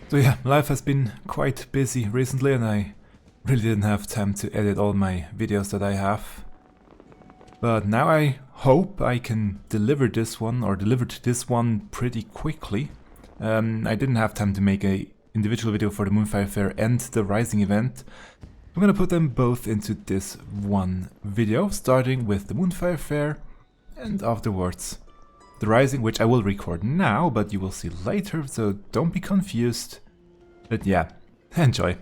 So yeah, life has been quite busy recently and I really didn't have time to edit all my videos that I have. But now I hope I can deliver this one, or delivered this one pretty quickly. I didn't have time to make a individual video for the Moonfire Faire and the Rising event. I'm gonna put them both into this one video, starting with the Moonfire Faire and afterwards the Rising, which I will record now, but you will see later, so don't be confused. But yeah, enjoy.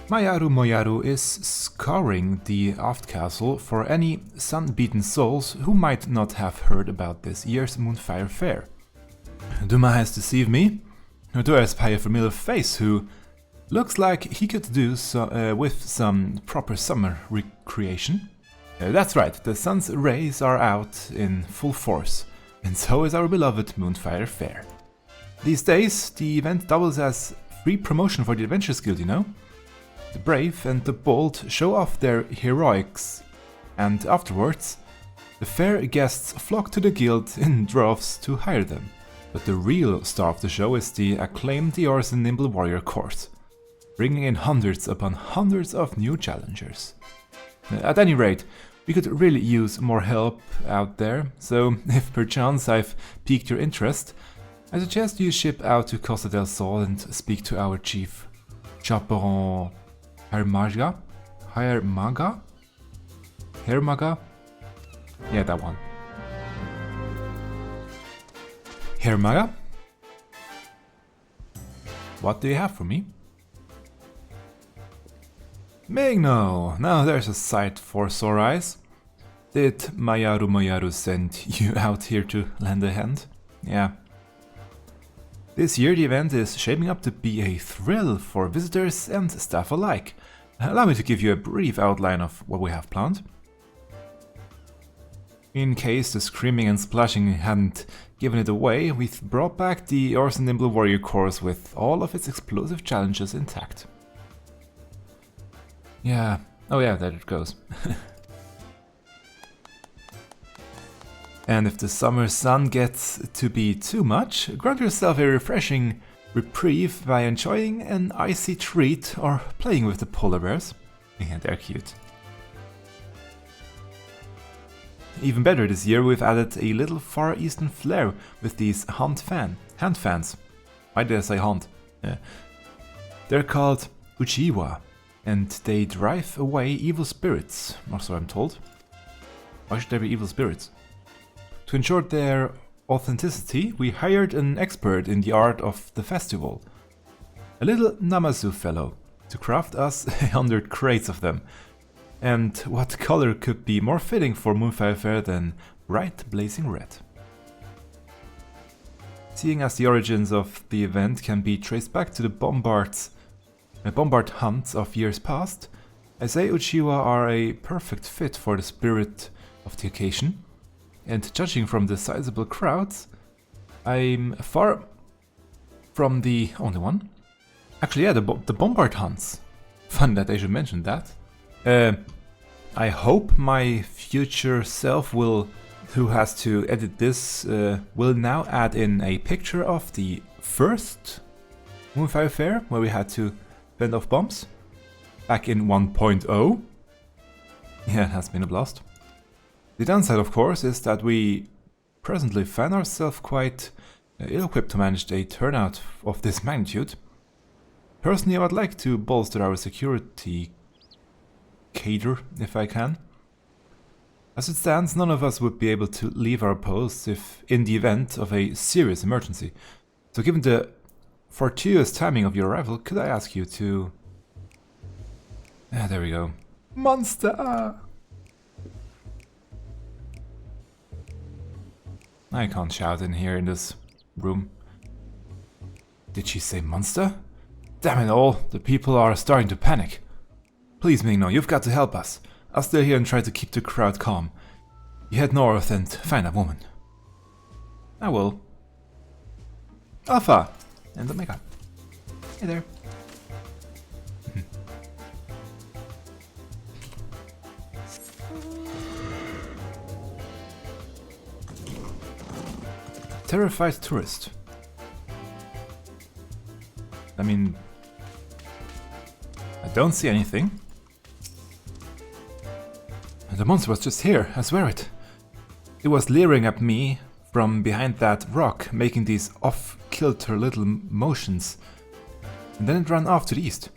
Mayaru Moyaru is scouring the aft castle for any sun-beaten souls who might not have heard about this year's Moonfire Faire. Duma has deceived me. Do I spy a familiar face who looks like he could do so, with some proper summer recreation? That's right, the sun's rays are out in full force, and so is our beloved Moonfire Faire. These days, the event doubles as free promotion for the Adventurers Guild, you know? The brave and the bold show off their heroics, and afterwards, the fair guests flock to the guild in droves to hire them. But the real star of the show is the acclaimed Eeyores and Nimble Warrior course, bringing in hundreds upon hundreds of new challengers. At any rate, we could really use more help out there, so if perchance I've piqued your interest, I suggest you ship out to Costa del Sol and speak to our chief, Chaperon Hermaga? Hermaga? Yeah, that one. Hermaga? What do you have for me? Migno! Now there's a sight for sore eyes. Did Mayaru Moyaru send you out here to lend a hand? Yeah. This year the event is shaping up to be a thrill for visitors and staff alike. Allow me to give you a brief outline of what we have planned. In case the screaming and splashing hadn't given it away, we've brought back the Eeyores and Nimble Warrior course with all of its explosive challenges intact. Yeah, oh yeah, there it goes. And if the summer sun gets to be too much, grant yourself a refreshing reprieve by enjoying an icy treat or playing with the polar bears. Yeah, they're cute. Even better, this year we've added a little Far Eastern flair with these hand fans. Why did I say hand? They're called Uchiwa, and they drive away evil spirits, or so I'm told. Why should there be evil spirits? To ensure their authenticity, we hired an expert in the art of the festival, a little Namazu fellow, to craft us 100 crates of them. And what color could be more fitting for Moonfire Faire than bright blazing red? Seeing as the origins of the event can be traced back to the bombard hunts of years past, I say Uchiwa are a perfect fit for the spirit of the occasion. And judging from the sizable crowds, I'm far from the only one. Actually, yeah, the bombard hunts. Fun that I should mention that. I hope my future self who has to edit this, will now add in a picture of the first Moonfire Faire, where we had to fend off bombs, back in 1.0. Yeah, it has been a blast. The downside, of course, is that we presently find ourselves quite ill-equipped to manage a turnout of this magnitude. Personally, I would like to bolster our security cadre if I can. As it stands, none of us would be able to leave our posts if in the event of a serious emergency. So given the fortuitous timing of your arrival, could I ask you to... there we go. Monster! I can't shout in here in this room. Did she say monster? Damn it all, the people are starting to panic. Please, Migno, you've got to help us. I'll stay here and try to keep the crowd calm. You head north and find a woman. I will. Alpha and Omega. Hey there. Terrified tourist. I mean, I don't see anything. The monster was just here, I swear it. It was leering at me from behind that rock, making these off-kilter little motions. And then it ran off to the east.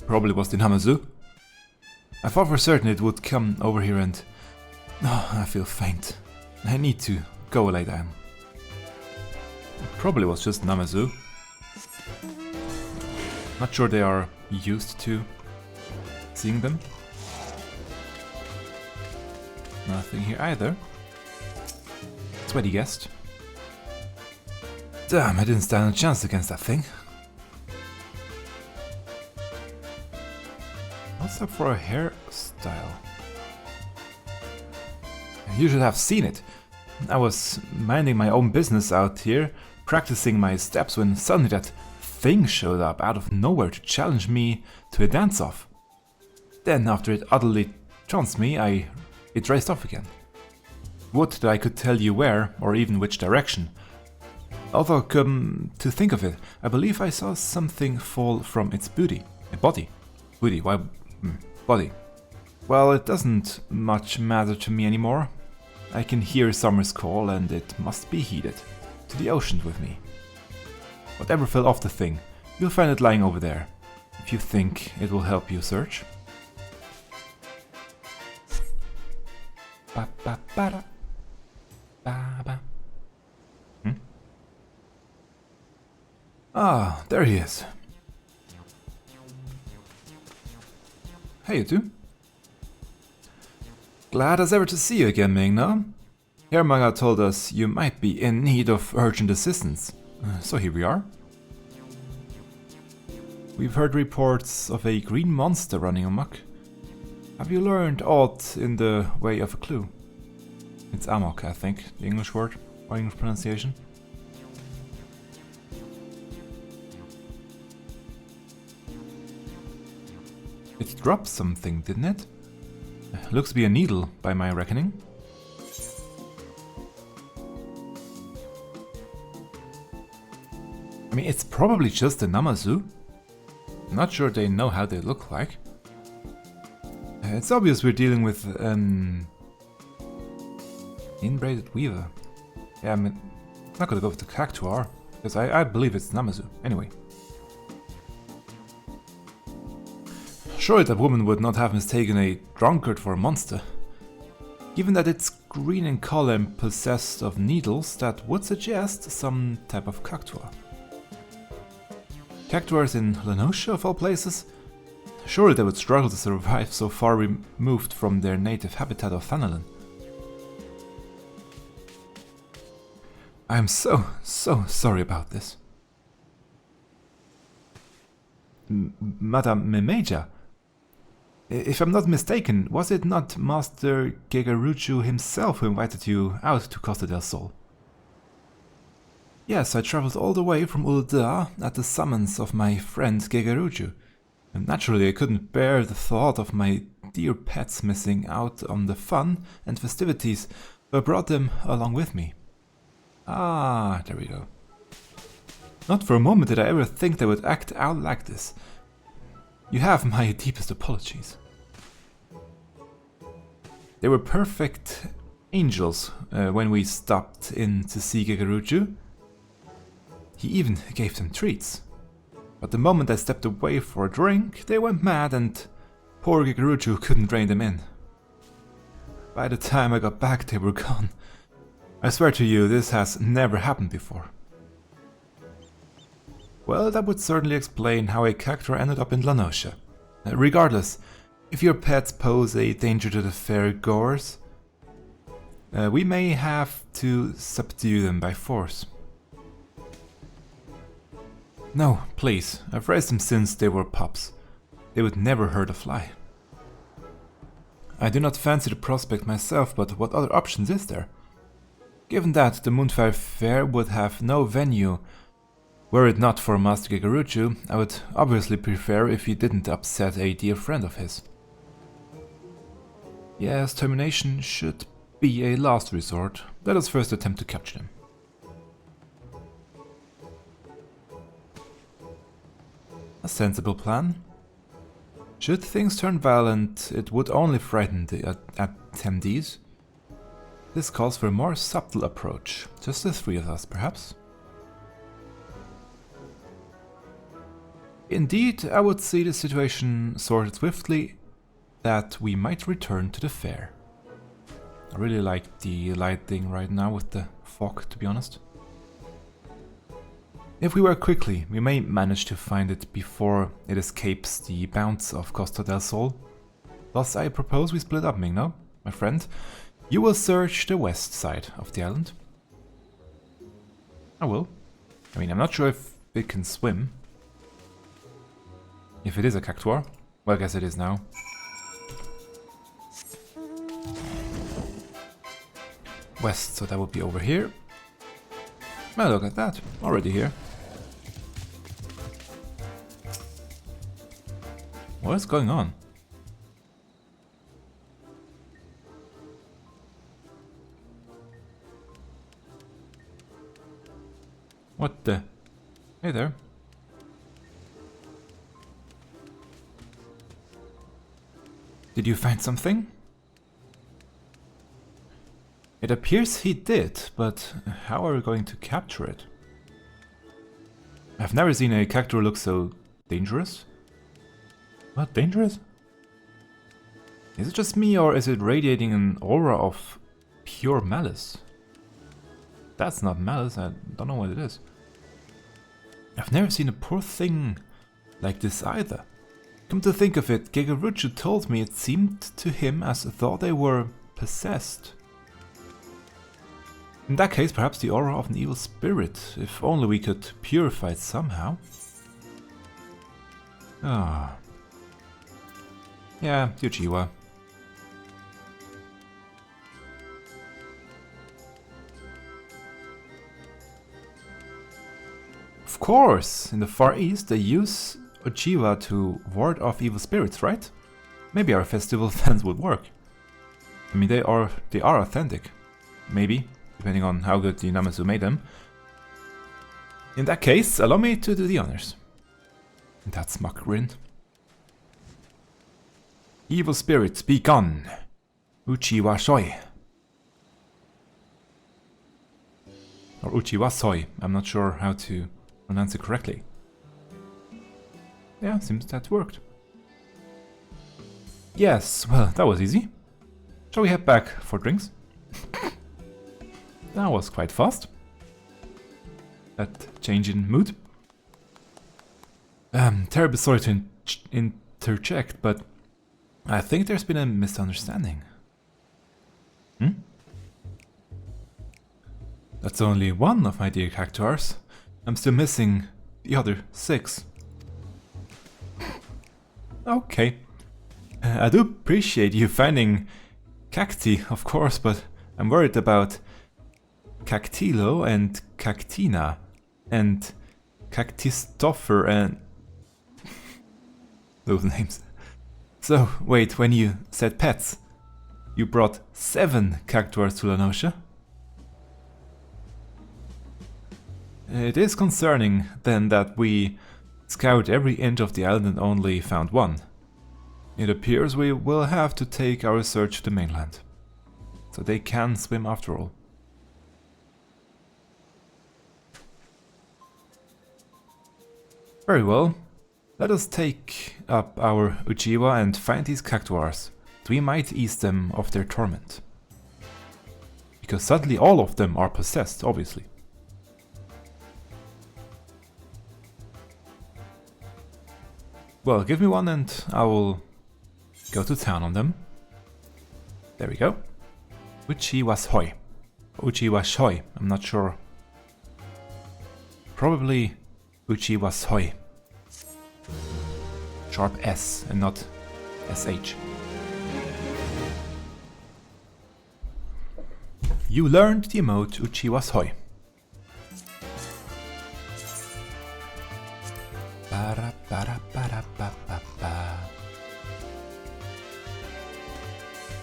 Probably was the Namazu. I thought for certain it would come over here and... Oh, I feel faint. I need to go lay down. It probably was just Namazu. Not sure they are used to seeing them. Nothing here either. That's what he guessed. Damn, I didn't stand a chance against that thing. What's up for a hairstyle? You should have seen it. I was minding my own business out here, practicing my steps, when suddenly that thing showed up out of nowhere to challenge me to a dance-off. Then, after it utterly trounced me, it raced off again. Would that I could tell you where, or even which direction. Although, come to think of it, I believe I saw something fall from its body. Booty, why? Body. Well, it doesn't much matter to me anymore. I can hear Summer's call, and it must be heeded. To the ocean with me. Whatever fell off the thing, you'll find it lying over there, if you think it will help you search. Ba ba ba da. Ba ba. Ah, there he is. Hey, you two. Glad as ever to see you again, Ming-Na. Hermaga told us you might be in need of urgent assistance, so here we are. We've heard reports of a green monster running amok. Have you learned aught in the way of a clue? It's amok, I think, the English word, or English pronunciation. It dropped something, didn't it? Looks to be a needle, by my reckoning. I mean, it's probably just a Namazu. Not sure they know how they look like. It's obvious we're dealing with an inbraided weaver. Yeah, I'm not gonna go with the cactuar, because I believe it's Namazu. Anyway. Surely that woman would not have mistaken a drunkard for a monster. Given that it's green in color and possessed of needles, that would suggest some type of cactuar. Cactuars in Lenosha of all places? Surely they would struggle to survive so far removed from their native habitat of Thanalan. I am so sorry about this. Madame Memeja? If I'm not mistaken, was it not Master Gegaruchu himself who invited you out to Costa del Sol? Yes, I traveled all the way from Ul'dah at the summons of my friend Gegaruchu. And naturally I couldn't bear the thought of my dear pets missing out on the fun and festivities, so I brought them along with me. Ah, there we go. Not for a moment did I ever think they would act out like this. You have my deepest apologies. They were perfect angels when we stopped in to see Gegaruchu. He even gave them treats. But the moment I stepped away for a drink, they went mad and poor Gegaruchu couldn't rein them in. By the time I got back, they were gone. I swear to you, this has never happened before. Well, that would certainly explain how a cactuar ended up in Lenosha. Regardless, if your pets pose a danger to the fair goers, we may have to subdue them by force. No, please, I've raised them since they were pups. They would never hurt a fly. I do not fancy the prospect myself, but what other options is there? Given that the Moonfire Faire would have no venue, were it not for Master Gegaruchu, I would obviously prefer if he didn't upset a dear friend of his. Yes, termination should be a last resort. Let us first attempt to capture them. A sensible plan. Should things turn violent, it would only frighten the attendees. This calls for a more subtle approach. Just the three of us, perhaps? Indeed, I would see the situation sorted swiftly, that we might return to the fair. I really like the lighting right now with the fog, to be honest. If we work quickly, we may manage to find it before it escapes the bounds of Costa del Sol. Thus I propose we split up, Mingno, my friend. You will search the west side of the island. I will. I mean, I'm not sure if it can swim. If it is a cactuar. Well, I guess it is now. West, so that would be over here. Well, look at that. Already here. What is going on? What the? Hey there. Did you find something? It appears he did, but how are we going to capture it? I've never seen a cactuar look so dangerous. What, dangerous? Is it just me, or is it radiating an aura of pure malice? That's not malice, I don't know what it is. I've never seen a poor thing like this either. Come to think of it, Gegaruchu told me it seemed to him as though they were possessed. In that case, perhaps the aura of an evil spirit, if only we could purify it somehow. Ah. Yeah, Uchiwa. Of course, in the Far East they use Uchiwa to ward off evil spirits, right? Maybe our festival fans would work. I mean, they are authentic. Maybe, depending on how good the Namazu made them. In that case, allow me to do the honors. That smug grin. Evil spirits, be gone! Uchiwa Shoi. Or Uchiwa Soi, I'm not sure how to pronounce it correctly. Yeah, seems that worked. Yes, well, that was easy. Shall we head back for drinks? That was quite fast. That change in mood. Terribly sorry to interject, but I think there's been a misunderstanding. That's only one of my dear cactuars. I'm still missing the other 6. Okay. I do appreciate you finding cacti, of course, but I'm worried about Cactilo and Cactina and Cactistoffer and those names. So, wait, when you said pets, you brought 7 cactuars to La Noscea? It is concerning, then, that we scoured every inch of the island and only found 1. It appears we will have to take our search to the mainland. So they can swim after all. Very well. Let us take up our Uchiwa and find these cactuars. We might ease them of their torment. Because suddenly all of them are possessed, obviously. Well, give me one and I will go to town on them. There we go. Uchiwa Shoi. Uchiwa Shoi, I'm not sure. Probably Uchiwa Shoi. Sharp S and not SH. You learned the emote Uchiwa Shoi.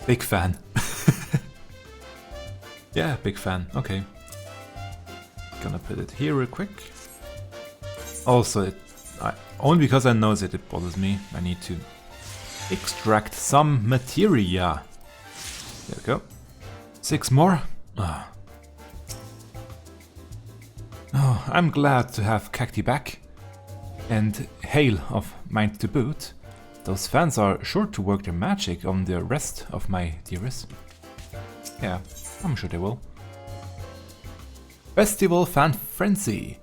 Big fan. Yeah, big fan. Okay. Gonna put it here real quick. Also, Only because I know that it bothers me. I need to extract some materia. There we go. 6 more. Ah. Oh, I'm glad to have Cacti back. And Hail of Mind to boot. Those fans are sure to work their magic on the rest of my dearest. Yeah, I'm sure they will. Festival Fan Frenzy.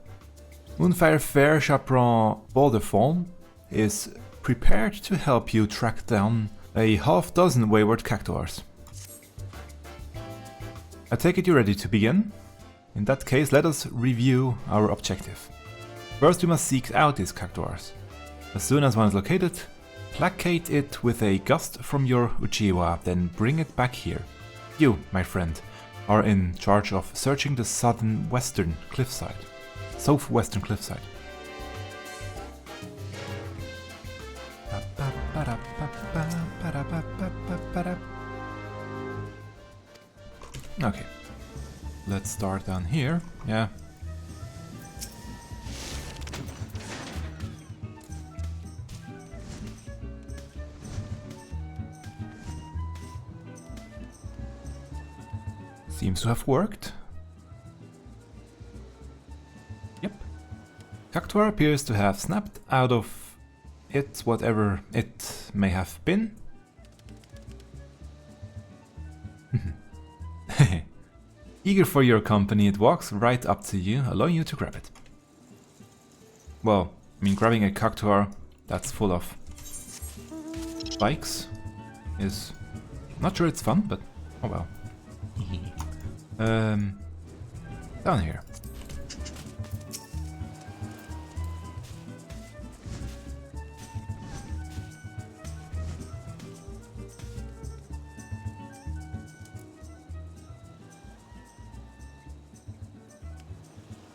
Moonfire Faire Chaperon Borderfall is prepared to help you track down a half-dozen wayward cactuars. I take it you're ready to begin? In that case, let us review our objective. First, we must seek out these cactuars. As soon as one is located, placate it with a gust from your Uchiwa, then bring it back here. You, my friend, are in charge of searching the southwestern cliffside. Okay, let's start down here. Yeah. Seems to have worked. Yep. Cactuar appears to have snapped out of it whatever it may have been. Eager for your company, it walks right up to you, allowing you to grab it. Well, I mean, grabbing a cactuar that's full of spikes is... not sure it's fun, but oh well. Down here.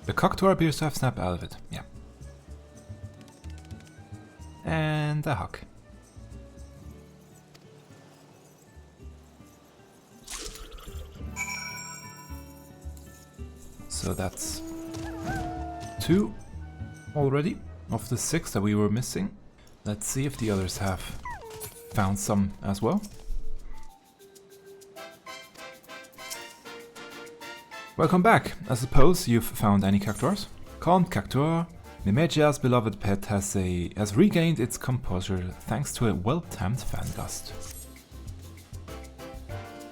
The cactuar appears to have snapped out of it, yeah. And a hug. So that's 2 already of the 6 that we were missing. Let's see if the others have found some as well. Welcome back. I suppose you've found any cactuars? Calm Cactuar. Nemedia's beloved pet has regained its composure thanks to a well-timed fan gust.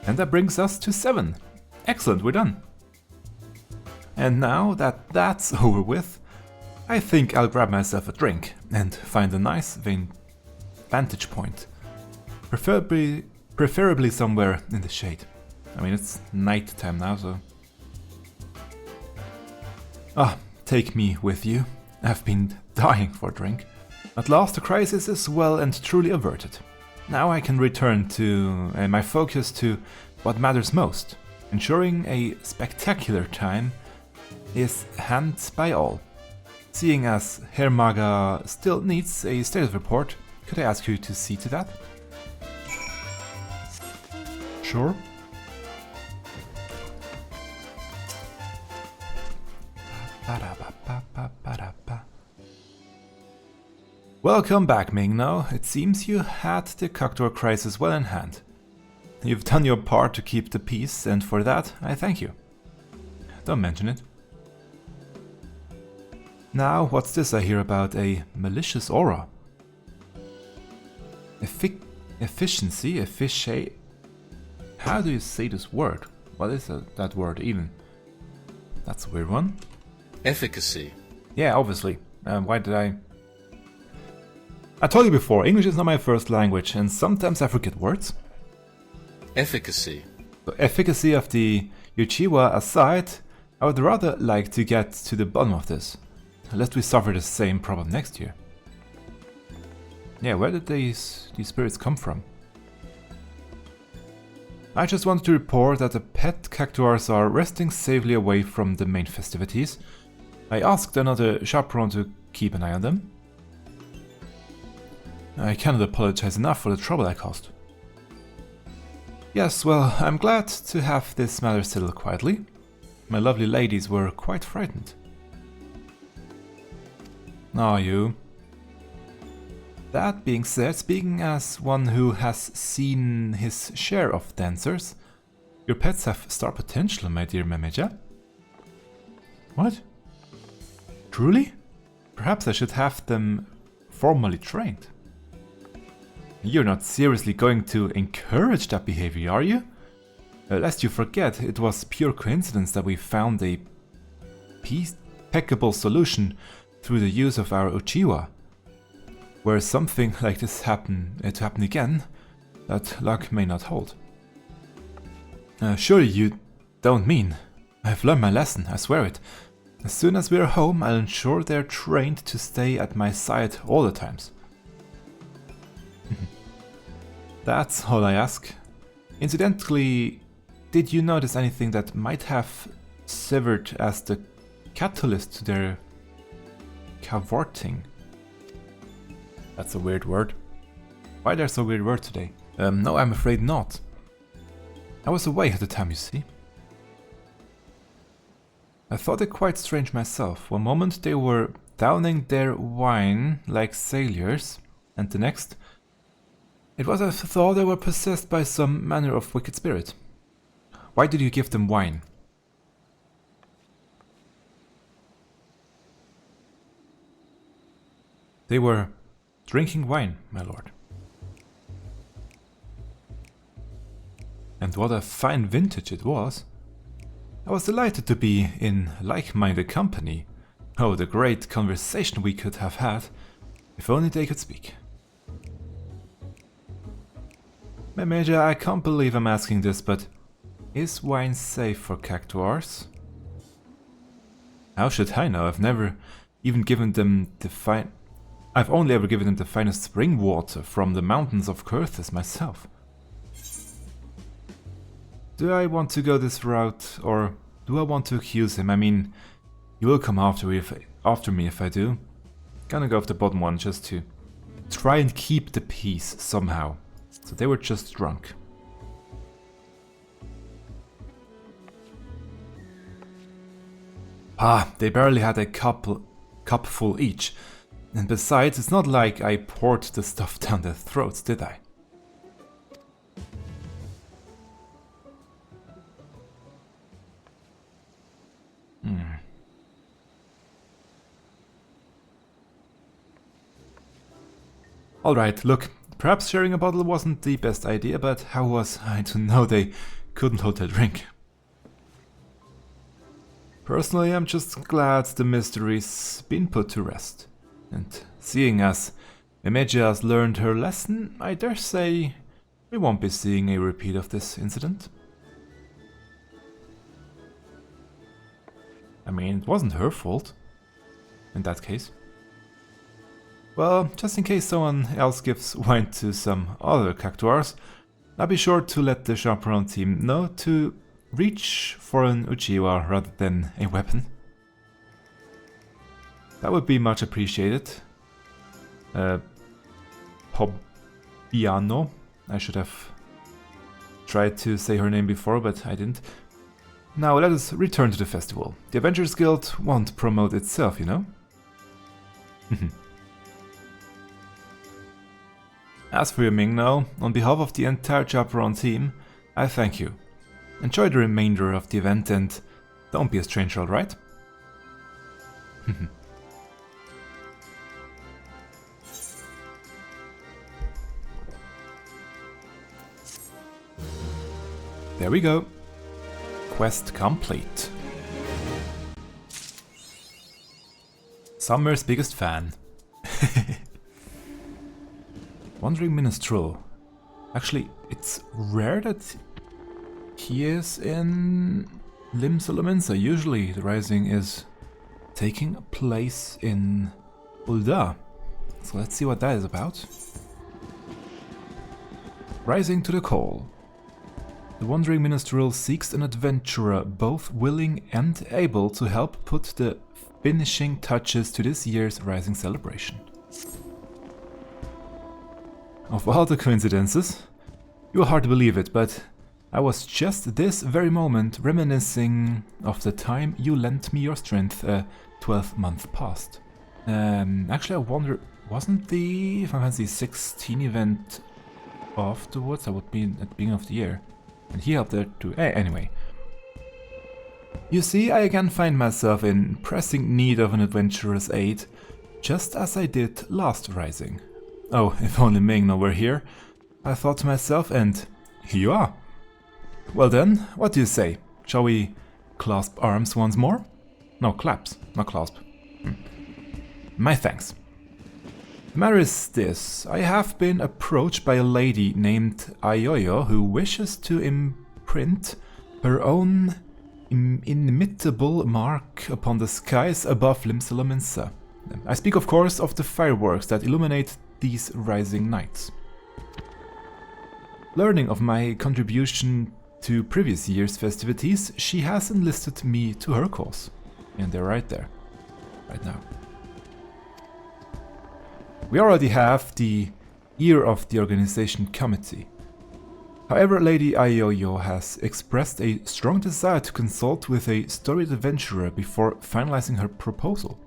And that brings us to 7. Excellent, we're done. And now that that's over with, I think I'll grab myself a drink and find a nice vantage point. Preferably somewhere in the shade. I mean, it's night time now, so... Ah, take me with you. I've been dying for a drink. At last the crisis is well and truly averted. Now I can return to my focus to what matters most. Ensuring a spectacular time is handled by all. Seeing as Herr Maga still needs a status report, could I ask you to see to that? Sure. Welcome back, Mingno. It seems you had the cactuar crisis well in hand. You've done your part to keep the peace, and for that, I thank you. Don't mention it. Now, what's this I hear about a malicious aura? Efficiency? How do you say this word? What is that word even? That's a weird one. Efficacy. Yeah, obviously. Why did I told you before, English is not my first language, and sometimes I forget words. Efficacy. The efficacy of the Uchiwa aside, I would rather like to get to the bottom of this, lest we suffer the same problem next year. Yeah, where did these spirits come from? I just wanted to report that the pet cactuars are resting safely away from the main festivities. I asked another chaperone to keep an eye on them. I cannot apologize enough for the trouble I caused. Yes, well, I'm glad to have this matter settled quietly. My lovely ladies were quite frightened. Ah, you. That being said, speaking as one who has seen his share of dancers, your pets have star potential, my dear Memeja. What? Truly? Perhaps I should have them formally trained. You're not seriously going to encourage that behavior, are you? Lest you forget, it was pure coincidence that we found a impeccable solution through the use of our Uchiwa. Were something like this to happen again, that luck may not hold. Surely you don't mean. I've learned my lesson, I swear it. As soon as we're home, I'll ensure they're trained to stay at my side all the times. That's all I ask. Incidentally, did you notice anything that might have served as the catalyst to their cavorting? That's a weird word. Why there's so weird word today? No, I'm afraid not. I was away at the time, you see. I thought it quite strange myself. One moment they were downing their wine like sailors, and the next, it was as though they were possessed by some manner of wicked spirit. Why did you give them wine? They were drinking wine, my lord. And what a fine vintage it was. I was delighted to be in like-minded company. Oh, the great conversation we could have had, if only they could speak. Major, I can't believe I'm asking this, but is wine safe for cactuars? How should I know? I've never even given them the I've only ever given them the finest spring water from the mountains of Curthis myself. Do I want to go this route, or do I want to accuse him? I mean, you will come after me if I do. Gonna go with the bottom one just to try and keep the peace somehow. So they were just drunk. They barely had a cupful each. And besides, it's not like I poured the stuff down their throats, did I? Alright, look, perhaps sharing a bottle wasn't the best idea, but how was I to know they couldn't hold their drink? Personally, I'm just glad the mystery's been put to rest. And seeing as Emegia has learned her lesson, I dare say we won't be seeing a repeat of this incident. I mean, it wasn't her fault, in that case. Well, just in case someone else gives wine to some other cactuars, I'll be sure to let the chaperone team know to reach for an Uchiwa rather than a weapon. That would be much appreciated. Pobbiano. I should have tried to say her name before, but I didn't. Now let us return to the festival. The Avengers Guild won't promote itself, you know? As for you, Mingno, on behalf of the entire chaperone team, I thank you. Enjoy the remainder of the event and don't be a stranger, alright? There we go. Quest complete. Summer's biggest fan. Wandering Minstrel. Actually, it's rare that he is in Lim Solomensa. Usually the rising is taking place in Ul'dah. So let's see what that is about. Rising to the call. The Wandering Minstrel seeks an adventurer both willing and able to help put the finishing touches to this year's Rising celebration. Of all the coincidences, you are hard to believe it, but I was just this very moment reminiscing of the time you lent me your strength a 12-month past. Actually, I wonder, wasn't the Final Fantasy 16 event afterwards? That would be at the beginning of the year. And he helped there too. Anyway. You see, I again find myself in pressing need of an adventurer's aid, just as I did last Rising. Oh, if only Mingno were here, I thought to myself, and here you are. Well then, what do you say? Shall we clasp arms once more? No, claps, not clasp. My thanks. The matter is this, I have been approached by a lady named Ayoyo who wishes to imprint her own inimitable mark upon the skies above Limsa Lominsa. I speak of course of the fireworks that illuminate these rising nights. Learning of my contribution to previous year's festivities, she has enlisted me to her cause. And they're right there, right now. We already have the ear of the organization committee. However, Lady Ayoyo has expressed a strong desire to consult with a storied adventurer before finalizing her proposal.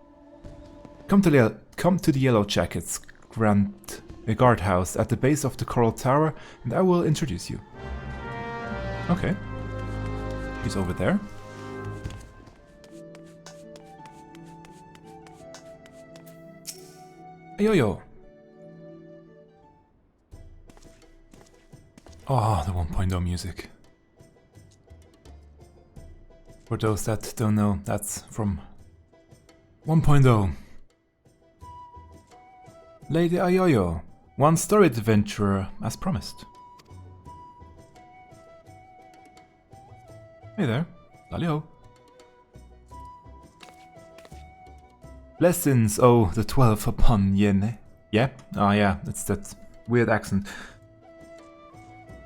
Come to the Yellow Jackets guardhouse at the base of the Coral Tower and I will introduce you. Okay. He's over there. Ayoyo. Oh, the 1.0 music. For those that don't know, that's from 1.0. Lady Ayoyo, one storied adventurer as promised. Hey there, Dalio. Blessings, oh, the 12 upon Yen. Yeah? Oh yeah, it's that weird accent.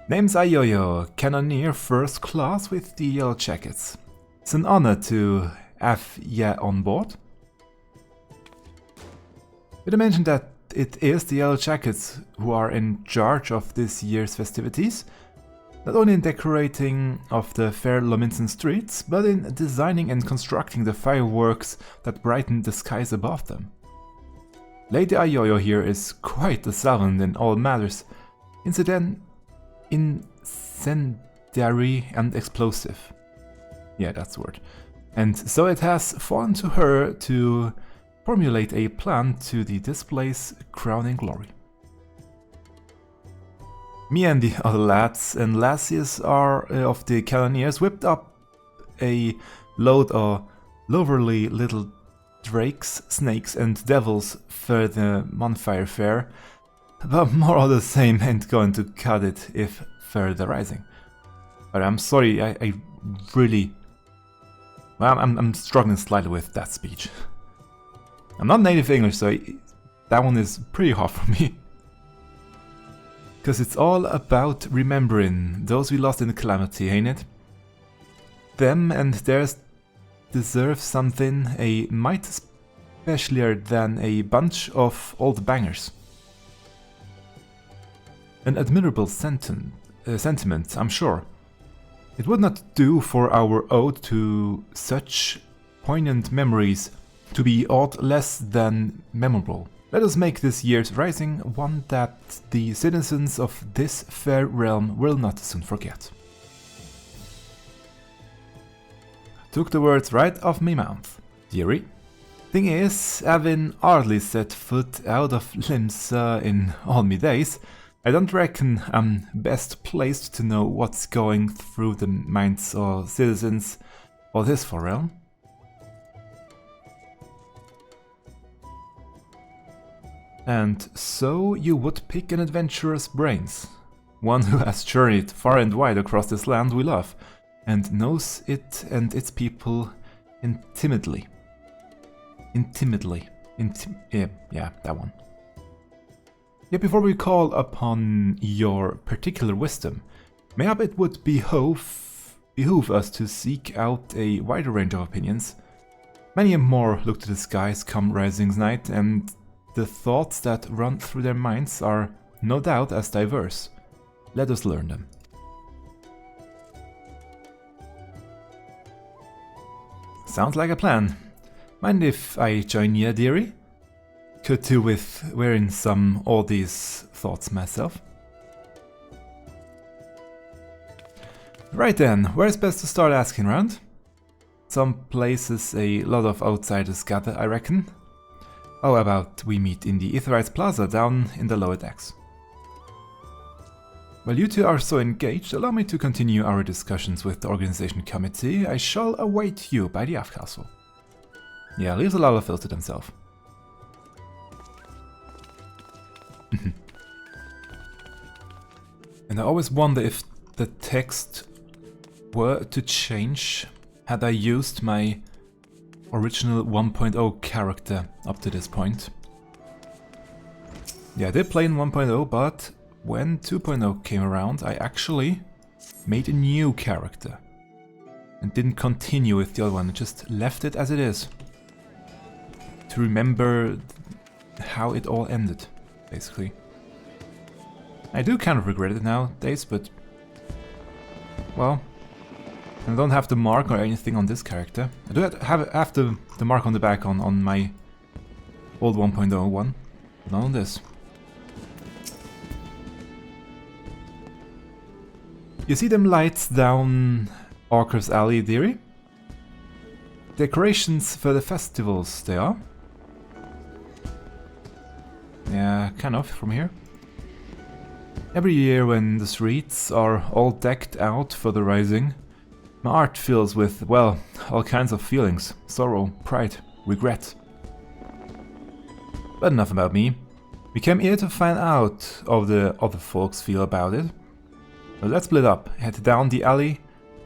Name's Ayoyo, Cannoneer First Class with the Yellow Jackets. It's an honor to have you on board. Did I mention that it is the Yellow Jackets who are in charge of this year's festivities? Not only in decorating of the fair Lominsan streets, but in designing and constructing the fireworks that brighten the skies above them. Lady Ayoyo here is quite the savant in all matters, incendiary and explosive. Yeah, that's the word. And so it has fallen to her to formulate a plan to the display's crowning glory. Me and the other lads and lassies of the Cannoneers whipped up a load of loverly little drakes, snakes and devils for the Moonfire Faire, but more of the same ain't going to cut it if for the Rising. But I'm sorry, I really... Well, I'm struggling slightly with that speech. I'm not native English, so that one is pretty hard for me. Because it's all about remembering those we lost in the calamity, ain't it? Them and theirs deserve something a mite specialer than a bunch of old bangers. An admirable sentiment, I'm sure. It would not do for our ode to such poignant memories to be aught less than memorable. Let us make this year's Rising one that the citizens of this fair realm will not soon forget. Took the words right off me mouth, dearie. Thing is, having hardly set foot out of Limsa in all me days, I don't reckon I'm best placed to know what's going through the minds of citizens of this far realm. And so you would pick an adventurer's brains, one who has journeyed far and wide across this land we love, and knows it and its people intimately. Yeah, that one. Yet before we call upon your particular wisdom, mayhap it would behoove us to seek out a wider range of opinions. Many and more look to the skies come Rising's night, and the thoughts that run through their minds are no doubt as diverse. Let us learn them. Sounds like a plan. Mind if I join you, dearie? could do with wearing all these thoughts myself. Right then, where's best to start asking around? Some places a lot of outsiders gather, I reckon. How about we meet in the Aetherites Plaza down in the lower decks? While you two are so engaged, allow me to continue our discussions with the organization committee. I shall await you by the aft castle. Yeah, leaves a lot of filter to himself. And I always wonder if the text were to change had I used my original 1.0 character up to this point. Yeah, I did play in 1.0, but when 2.0 came around, I actually made a new character and didn't continue with the other one, just left it as it is to remember how it all ended, basically. I do kind of regret it nowadays, but well, I don't have the mark or anything on this character. I do have the mark on the back on my old 1.0 one, but not on this. You see them lights down Orker's Alley, dearie? Decorations for the festivals, they are. Yeah, kind of, from here. Every year when the streets are all decked out for the rising, my art fills with, well, all kinds of feelings. Sorrow, pride, regret. But enough about me. We came here to find out how the other folks feel about it. So let's split up, head down the alley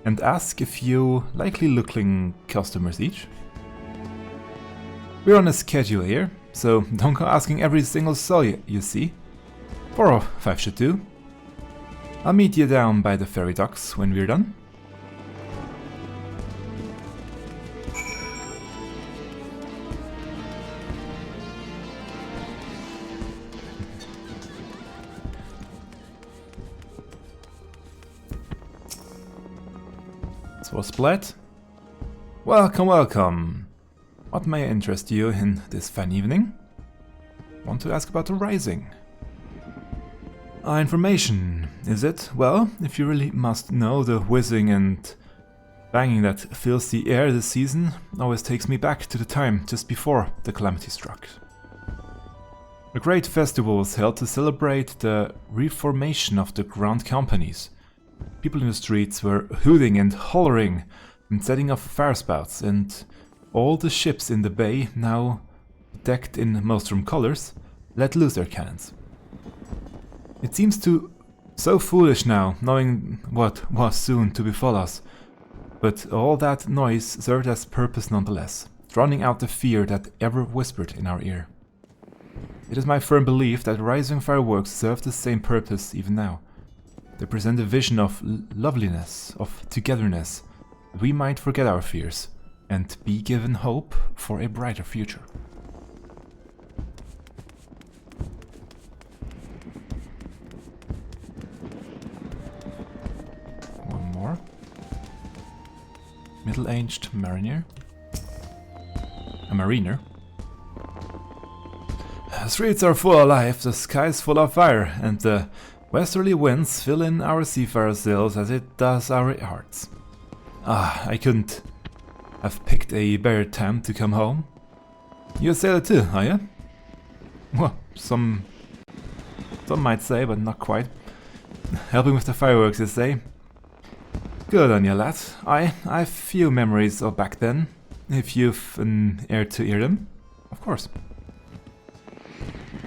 and ask a few likely looking customers each. We're on a schedule here, so don't go asking every single soul you see. 4 or 5 should do. I'll meet you down by the ferry docks when we're done. So split. Welcome, welcome. What may interest you in this fine evening? Want to ask about the rising? Information, is it? Well, if you really must know, the whizzing and banging that fills the air this season always takes me back to the time just before the calamity struck. A great festival was held to celebrate the reformation of the ground companies. People in the streets were hooting and hollering and setting off fire spouts, and all the ships in the bay, now decked in Maelstrom colors, let loose their cannons. It seems so foolish now, knowing what was soon to befall us, but all that noise served as purpose nonetheless, drowning out the fear that ever whispered in our ear. It is my firm belief that rising fireworks serve the same purpose even now. They present a vision of loveliness, of togetherness, that we might forget our fears and be given hope for a brighter future. One more. Middle-aged mariner. A mariner. The streets are full of life, the sky's full of fire, and the westerly winds fill in our seafarer sails as it does our hearts. Ah, I couldn't have picked a better time to come home. You're a sailor too, are you? Well, some might say, but not quite. Helping with the fireworks, you say? Good on you, lad. I've few memories of back then, if you've an ear to hear them. Of course.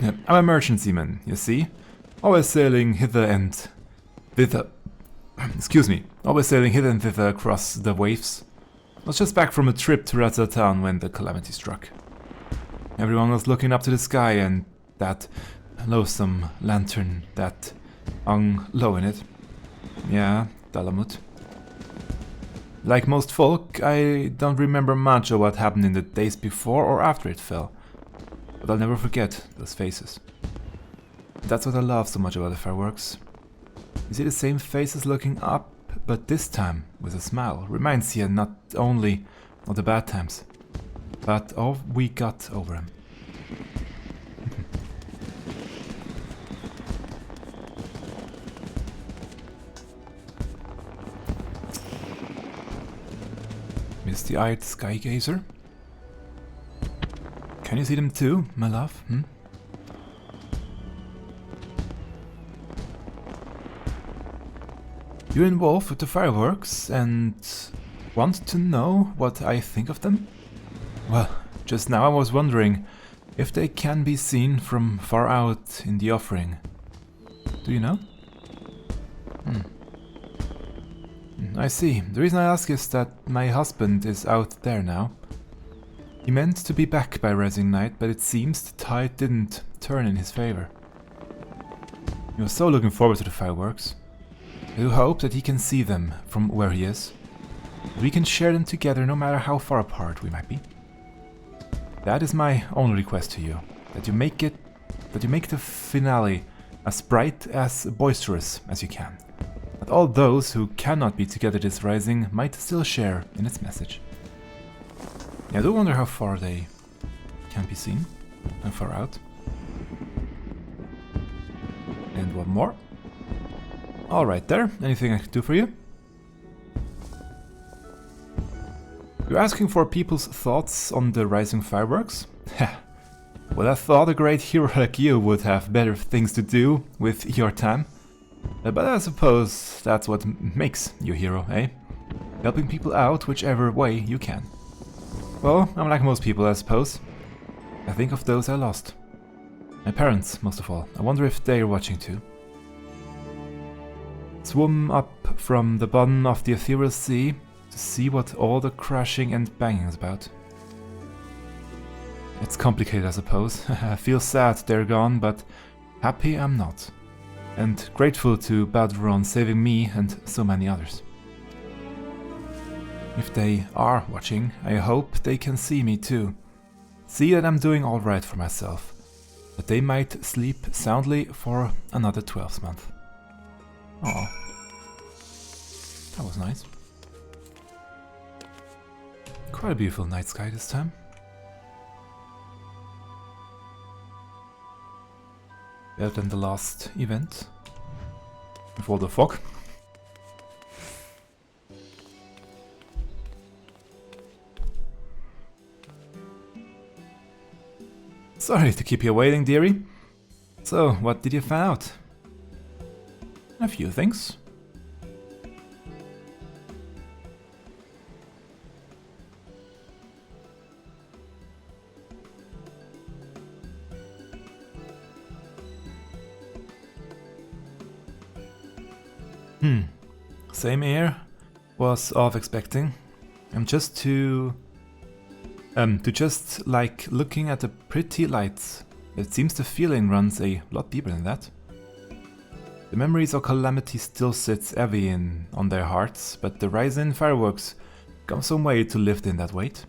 Yeah, I'm a merchant seaman, you see. Always sailing hither and thither. Excuse me. Always sailing hither and thither across the waves. I was just back from a trip to Ratza town when the calamity struck. Everyone was looking up to the sky and that loathsome lantern that hung low in it. Yeah, Dalamut. Like most folk, I don't remember much of what happened in the days before or after it fell. But I'll never forget those faces. That's what I love so much about the fireworks. You see the same faces looking up, but this time with a smile. Reminds you not only of the bad times, but of we got over them. misty-eyed sky gazer. Can you see them too, my love? Hmm? You're involved with the fireworks and want to know what I think of them? Well, just now I was wondering if they can be seen from far out in the offering. Do you know? I see. The reason I ask is that my husband is out there now. He meant to be back by rising night, but it seems the tide didn't turn in his favor. He was so looking forward to the fireworks. I do hope that he can see them from where he is. We can share them together no matter how far apart we might be. That is my only request to you, that you make the finale as bright, as boisterous as you can. That all those who cannot be together this rising might still share in its message. Yeah, I do wonder how far they can be seen, and far out. And one more. All right there, anything I can do for you? You're asking for people's thoughts on the rising fireworks? Well, I thought a great hero like you would have better things to do with your time. But I suppose that's what makes you a hero, eh? Helping people out whichever way you can. Well, I'm like most people, I suppose. I think of those I lost. My parents, most of all. I wonder if they're watching too. Swim up from the bottom of the ethereal sea to see what all the crashing and banging is about. It's complicated, I suppose. I feel sad they're gone, but happy I'm not. And grateful to Badron saving me and so many others. If they are watching, I hope they can see me too. See that I'm doing alright for myself. But they might sleep soundly for another 12th month. Aw. That was nice. Quite a beautiful night sky this time. Better than the last event. With all the fog. Sorry to keep you waiting, dearie. So, what did you find out? A few things. Same here. Was off expecting. I'm just to just like looking at the pretty lights. It seems the feeling runs a lot deeper than that. The memories of calamity still sits heavy on their hearts, but the rising fireworks come some way to lift in that weight.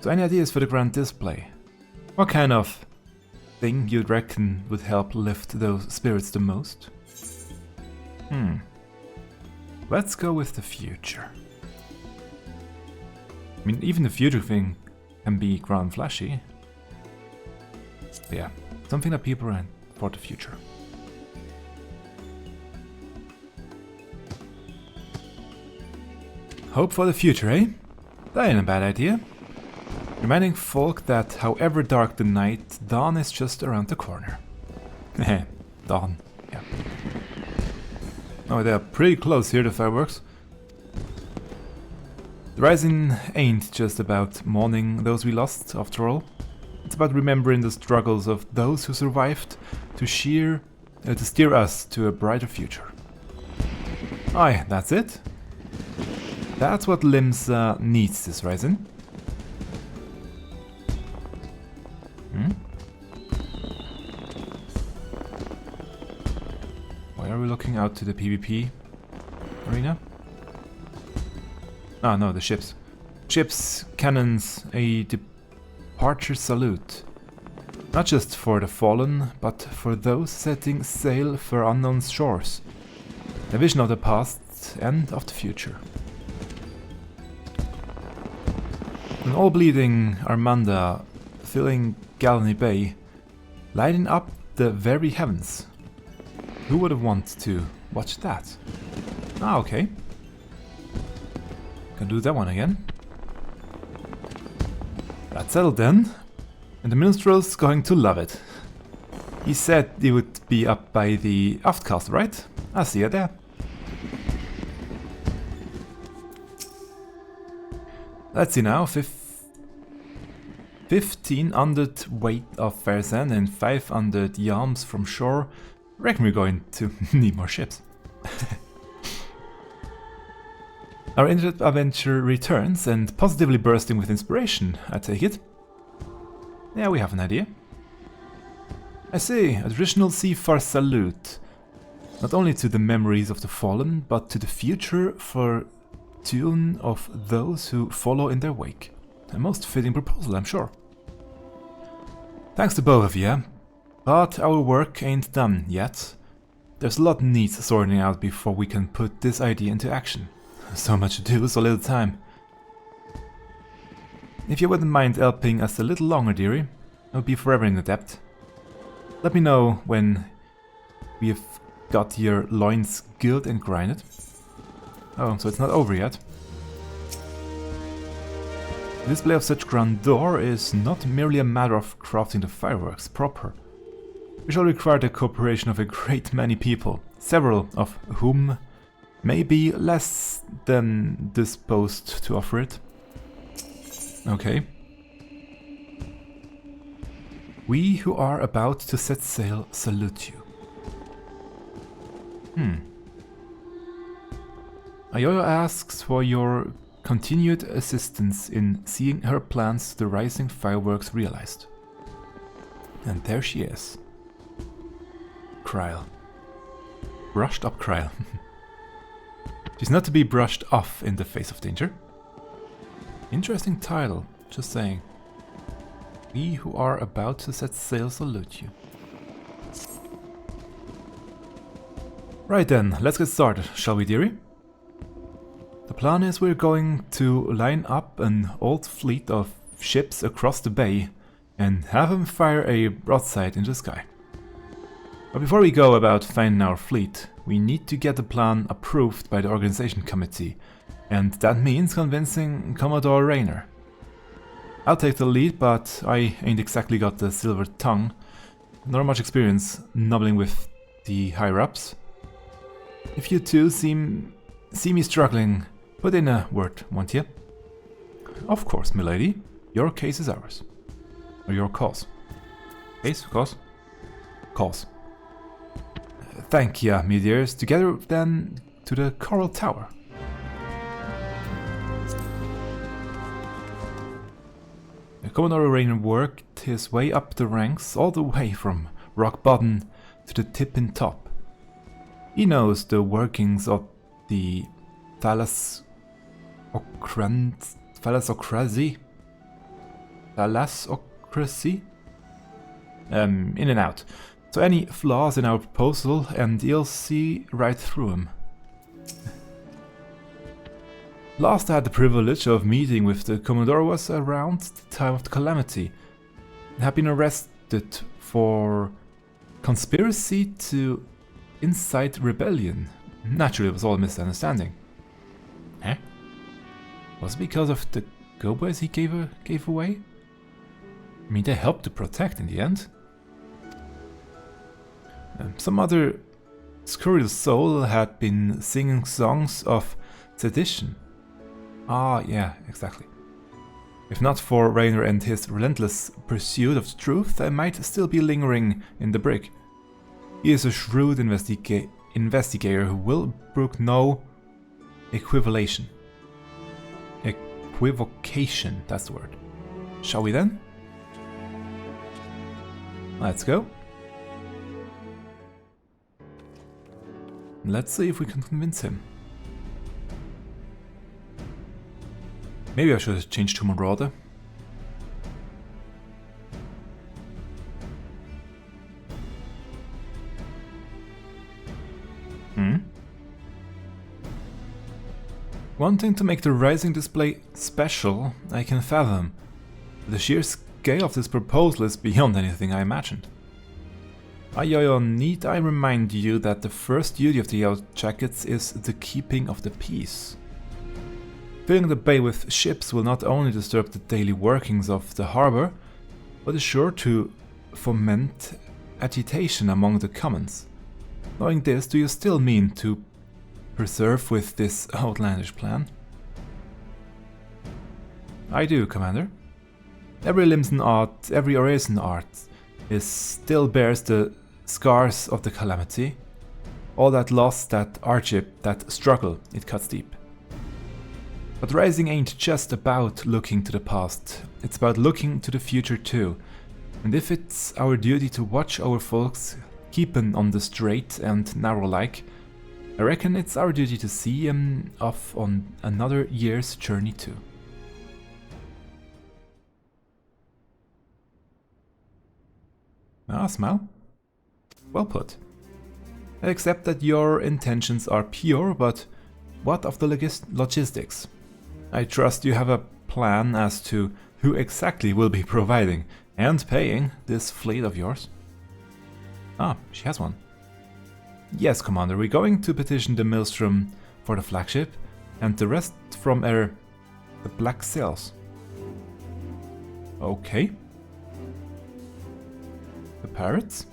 So any ideas for the grand display? What kind of thing you'd reckon would help lift those spirits the most? Let's go with the future. I mean, even the future thing can be grand flashy. But yeah, something that people are in for the future. Hope for the future, eh? That ain't a bad idea. Reminding folk that however dark the night, dawn is just around the corner. Heh, dawn, yeah. Oh, they're pretty close here, the fireworks. The rising ain't just about mourning those we lost, after all. It's about remembering the struggles of those who survived to steer us to a brighter future. Aye, that's it. That's what Limsa needs this rising. Why are we looking out to the PvP arena? Ah, no, the ships. Ships, cannons, a departure salute. Not just for the fallen, but for those setting sail for unknown shores. A vision of the past and of the future. An all-bleeding Armada filling Gallany Bay, lighting up the very heavens. Who would have wanted to watch that? Ah, okay. Can do that one again. That's settled then. And the minstrel's going to love it. He said he would be up by the Aftcast, right? I see it there. Let's see now. 1500 weight of fair sand and 500 yams from shore. Reckon we're going to need more ships. Our internet adventure returns and positively bursting with inspiration, I take it. Yeah, we have an idea. I say, a traditional seafar salute. Not only to the memories of the fallen, but to the future for tune of those who follow in their wake. A most fitting proposal, I'm sure. Thanks to both of you, but our work ain't done yet. There's a lot needs sorting out before we can put this idea into action. So much to do, so little time. If you wouldn't mind helping us a little longer, dearie, I would be forever in the debt. Let me know when we have got your loins gilled and grinded. Oh, so it's not over yet. The display of such grandeur is not merely a matter of crafting the fireworks proper. We shall require the cooperation of a great many people, several of whom may be less than disposed to offer it. Okay. We who are about to set sail salute you. Ayoyo asks for your continued assistance in seeing her plans to the rising fireworks realized. And there she is. Kryl. Brushed up Kryl. She's not to be brushed off in the face of danger. Interesting title, just saying. We who are about to set sail salute you. Right then, let's get started, shall we, dearie? The plan is we're going to line up an old fleet of ships across the bay and have them fire a broadside in the sky. But before we go about finding our fleet, we need to get the plan approved by the organization committee, and that means convincing Commodore Raynor. I'll take the lead, but I ain't exactly got the silver tongue, nor much experience nobbling with the higher-ups. If you two see me struggling, put in a word, won't you? Of course, milady. Your case is ours. Or your cause. Case? Cause? Cause. Thank ya, me dears. Together then to the Coral Tower. Commodore Raynor worked his way up the ranks, all the way from rock bottom to the tipping top. He knows the workings of the thalassocracy? In and out. So any flaws in our proposal and he'll see right through them. Last I had the privilege of meeting with the Commodore was around the time of the calamity. He had been arrested for conspiracy to incite rebellion. Naturally, it was all a misunderstanding. Huh? Was it because of the go-boys he gave away? I mean, they helped to protect in the end. Some other scurril soul had been singing songs of sedition. Ah, yeah, exactly. If not for Raynor and his relentless pursuit of the truth, I might still be lingering in the brig. He is a shrewd investigator who will brook no equivocation. Equivocation, that's the word. Shall we then? Let's go. Let's see if we can convince him. Maybe I should have changed to Marauder. Wanting to make the rising display special, I can fathom. The sheer scale of this proposal is beyond anything I imagined. Ayoyo, need I remind you that the first duty of the Yellow Jackets is the keeping of the peace. Filling the bay with ships will not only disturb the daily workings of the harbor, but is sure to foment agitation among the commons. Knowing this, do you still mean to persevere with this outlandish plan? I do, Commander. Every Limson art, every Orison art, still bears the scars of the calamity. All that loss, that hardship, that struggle, it cuts deep. But rising ain't just about looking to the past, it's about looking to the future too. And if it's our duty to watch our folks keepin' on the straight and narrow like, I reckon it's our duty to see 'em off on another year's journey too. Ah, smile. Well put. I accept that your intentions are pure, but what of the logistics? I trust you have a plan as to who exactly will be providing and paying this fleet of yours. Ah, she has one. Yes, Commander, we're going to petition the Maelstrom for the flagship and the rest from the Black Sails. Okay. The pirates?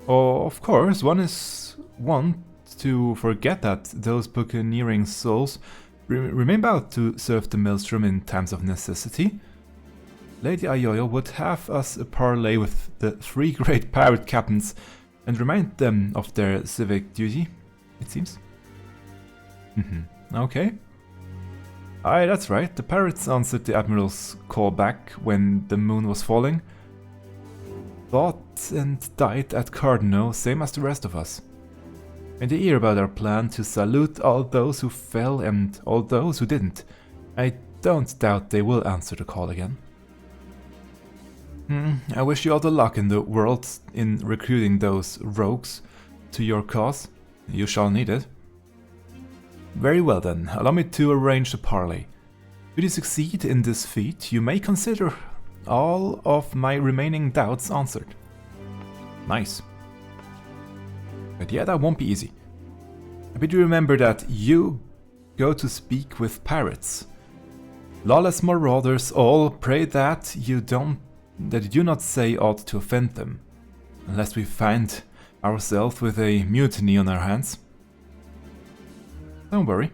Oh, of course, one to forget that those buccaneering souls remain bound to serve the Maelstrom in times of necessity. Lady Ayoyo would have us parley with the 3 great pirate captains and remind them of their civic duty, it seems. Okay. Aye, that's right, the pirates answered the Admiral's call back when the moon was falling. Fought and died at Cardno, same as the rest of us. When they hear about our plan to salute all those who fell and all those who didn't, I don't doubt they will answer the call again. I wish you all the luck in the world in recruiting those rogues to your cause. You shall need it. Very well then, allow me to arrange the parley. Should you succeed in this feat, you may consider all of my remaining doubts answered. Nice. But yeah, that won't be easy. I bid you remember that you go to speak with pirates. Lawless marauders all pray that you do not say aught to offend them, unless we find ourselves with a mutiny on our hands. Don't worry.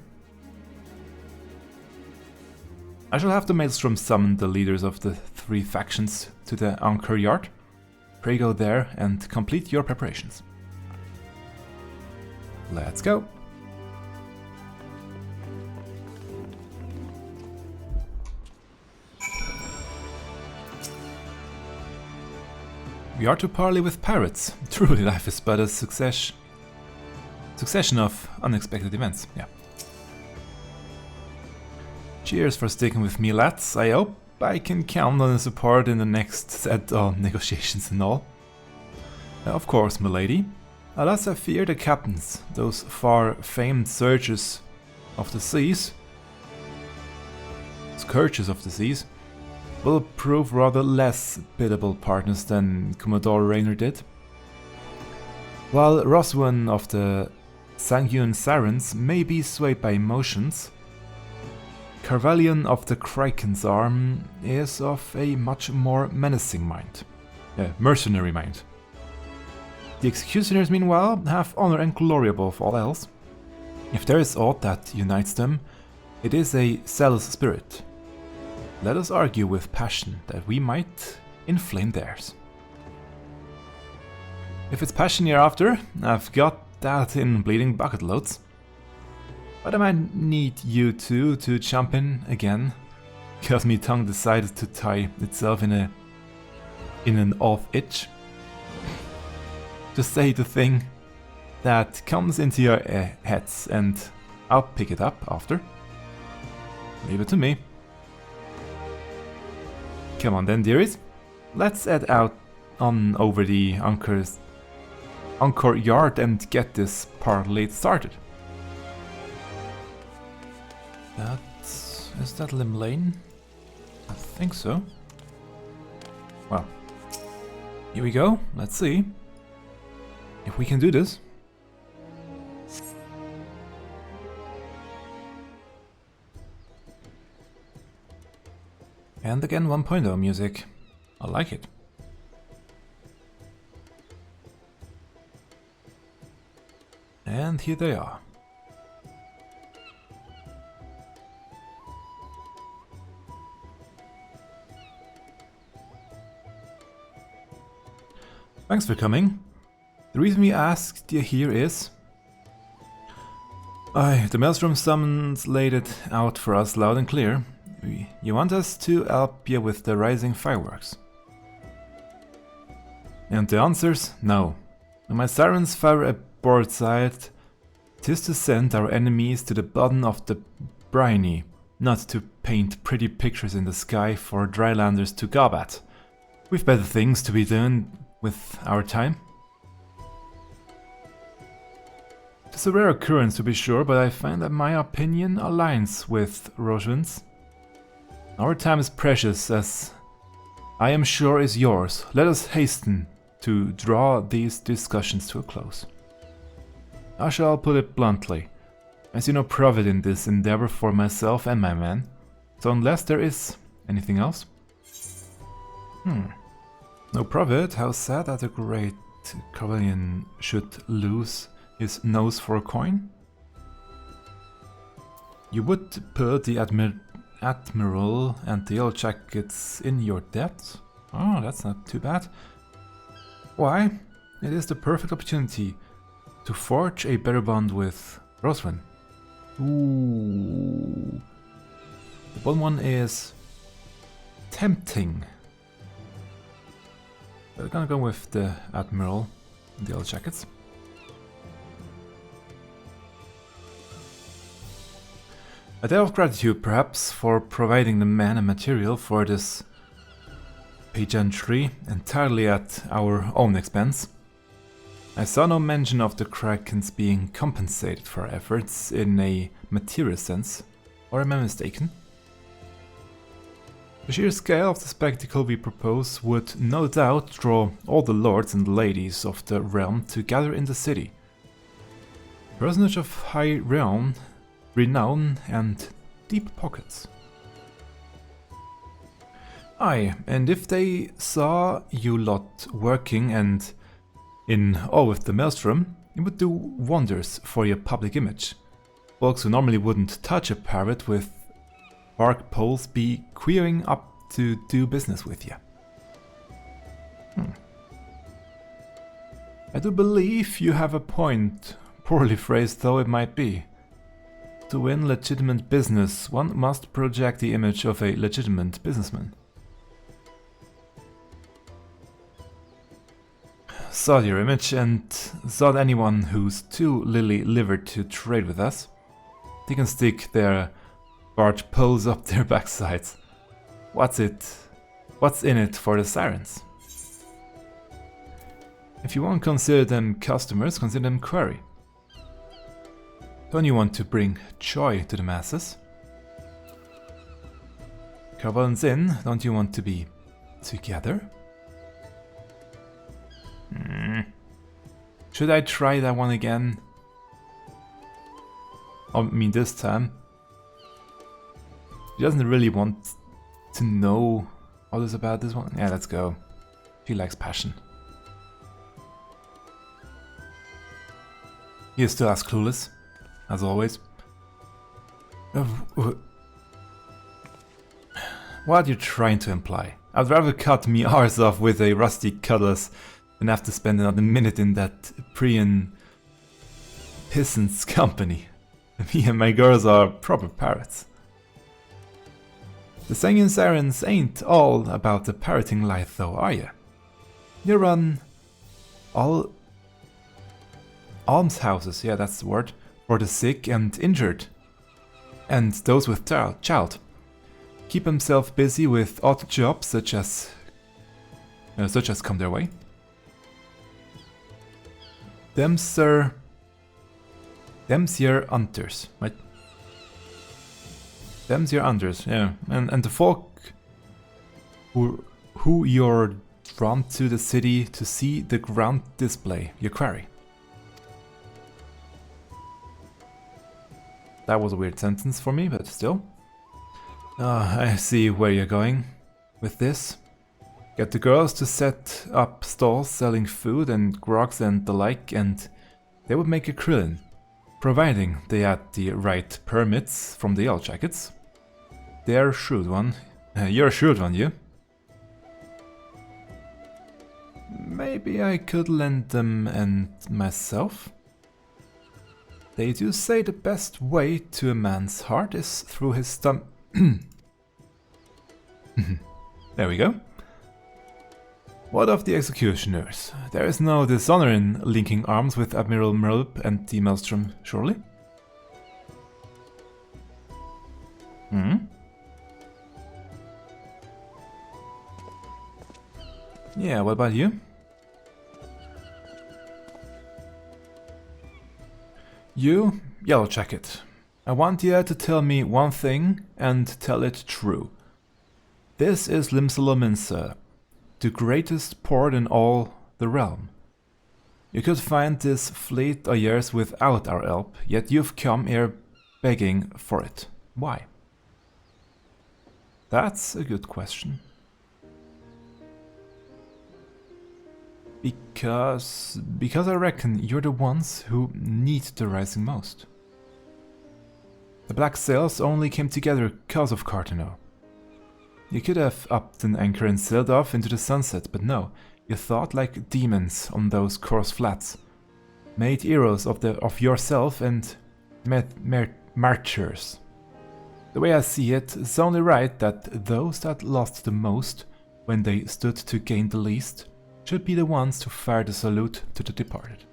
I shall have the Maelstrom summon the leaders of the 3 factions to the anchor yard. Pray go there and complete your preparations. Let's go. We are to parley with pirates. Truly life is but a succession of unexpected events, yeah. Cheers for sticking with me, lads. I hope I can count on the support in the next set of negotiations and all. Of course, milady. Alas, I fear the captains, those far-famed scourges of the seas, will prove rather less biddable partners than Commodore Raynor did. While Roswan of the Sanguine Sirens may be swayed by emotions, Carvallion of the Kraken's Arm is of a much more menacing mind. Mercenary mind. The Executioners, meanwhile, have honor and glory above all else. If there is aught that unites them, it is a zealous spirit. Let us argue with passion that we might inflame theirs. If it's passion you're after, I've got that in bleeding bucket loads. But I might need you two to jump in again, cause me tongue decided to tie itself in an off itch. Just say the thing that comes into your heads and I'll pick it up after. Leave it to me. Come on then, dearies. Let's head out on over the anchor yard and get this parley started. Is that Lim Lane? I think so. Well, here we go. Let's see if we can do this. And again 1.0 music. I like it. And here they are. Thanks for coming. The reason we asked you here is... the Maelstrom summons laid it out for us loud and clear. You want us to help you with the rising fireworks. And the answer's no. When my sirens fire a broadside, 'tis to send our enemies to the bottom of the briny, not to paint pretty pictures in the sky for drylanders to gob at. We've better things to be doing with our time. It's a rare occurrence to be sure, but I find that my opinion aligns with Roshan's. Our time is precious, as I am sure is yours. Let us hasten to draw these discussions to a close. I shall put it bluntly. I see no profit in this endeavor for myself and my men, so unless there is anything else... No profit? How sad that a great Cavalian should lose his nose for a coin? You would put the Admiral and the Yellow Jackets in your debt? Oh, that's not too bad. Why? It is the perfect opportunity to forge a better bond with Roswin. Ooh. The bottom one is tempting. We're gonna go with the Admiral and the Yellow Jackets. A debt of gratitude, perhaps, for providing the men and material for this pageantry entirely at our own expense. I saw no mention of the Krakens being compensated for our efforts in a material sense, or am I mistaken? The sheer scale of the spectacle we propose would no doubt draw all the lords and ladies of the realm to gather in the city. A personage of high renown and deep pockets. Aye, and if they saw you lot working and in awe with the Maelstrom, it would do wonders for your public image. Folks who normally wouldn't touch a pirate with bark poles be queuing up to do business with you. I do believe you have a point, poorly phrased though it might be. To win legitimate business, one must project the image of a legitimate businessman. Sod your image, and sod anyone who's too lily-livered to trade with us. They can stick their barge poles up their backsides. What's in it for the sirens? If you won't consider them customers, consider them quarry. Don't you want to bring joy to the masses? Caravan's in, don't you want to be together? Should I try that one again? I mean, this time. He doesn't really want to know all this about this one. Yeah, let's go. He likes passion. He is still as clueless, as always. What are you trying to imply? I'd rather cut me arse off with a rusty cutlass than have to spend another minute in that Prian peasant's company. Me and my girls are proper parrots. The Sanguine Sirens ain't all about the parroting life though, are ya? You run all almshouses, yeah that's the word, for the sick and injured, and those with child. Keep himself busy with odd jobs such as come their way. Them's your hunters, right? Them's your hunters, yeah. And the folk who you're drawn to the city to see the grand display, your quarry. That was a weird sentence for me, but still. I see where you're going. With this, get the girls to set up stalls selling food and grogs and the like, and they would make a krillin, providing they had the right permits from the Yellow Jackets. They're a shrewd one. You're a shrewd one, you. Maybe I could lend them and myself. They do say the best way to a man's heart is through his stomach. There we go. What of the executioners? There is no dishonor in linking arms with Admiral Merlip and the Maelstrom, surely? Yeah, what about you? You, Yellow Jacket. I want you to tell me one thing and tell it true. This is Limsalominsa, the greatest port in all the realm. You could find this fleet of years without our help, yet you've come here begging for it. Why? That's a good question. Because I reckon you're the ones who need the rising most. The Black Sails only came together because of Cartano. You could have upped an anchor and sailed off into the sunset, but no, you thought like demons on those coarse flats. Made heroes of yourself and martyrs. The way I see it, it's only right that those that lost the most when they stood to gain the least should be the ones to fire the salute to the departed.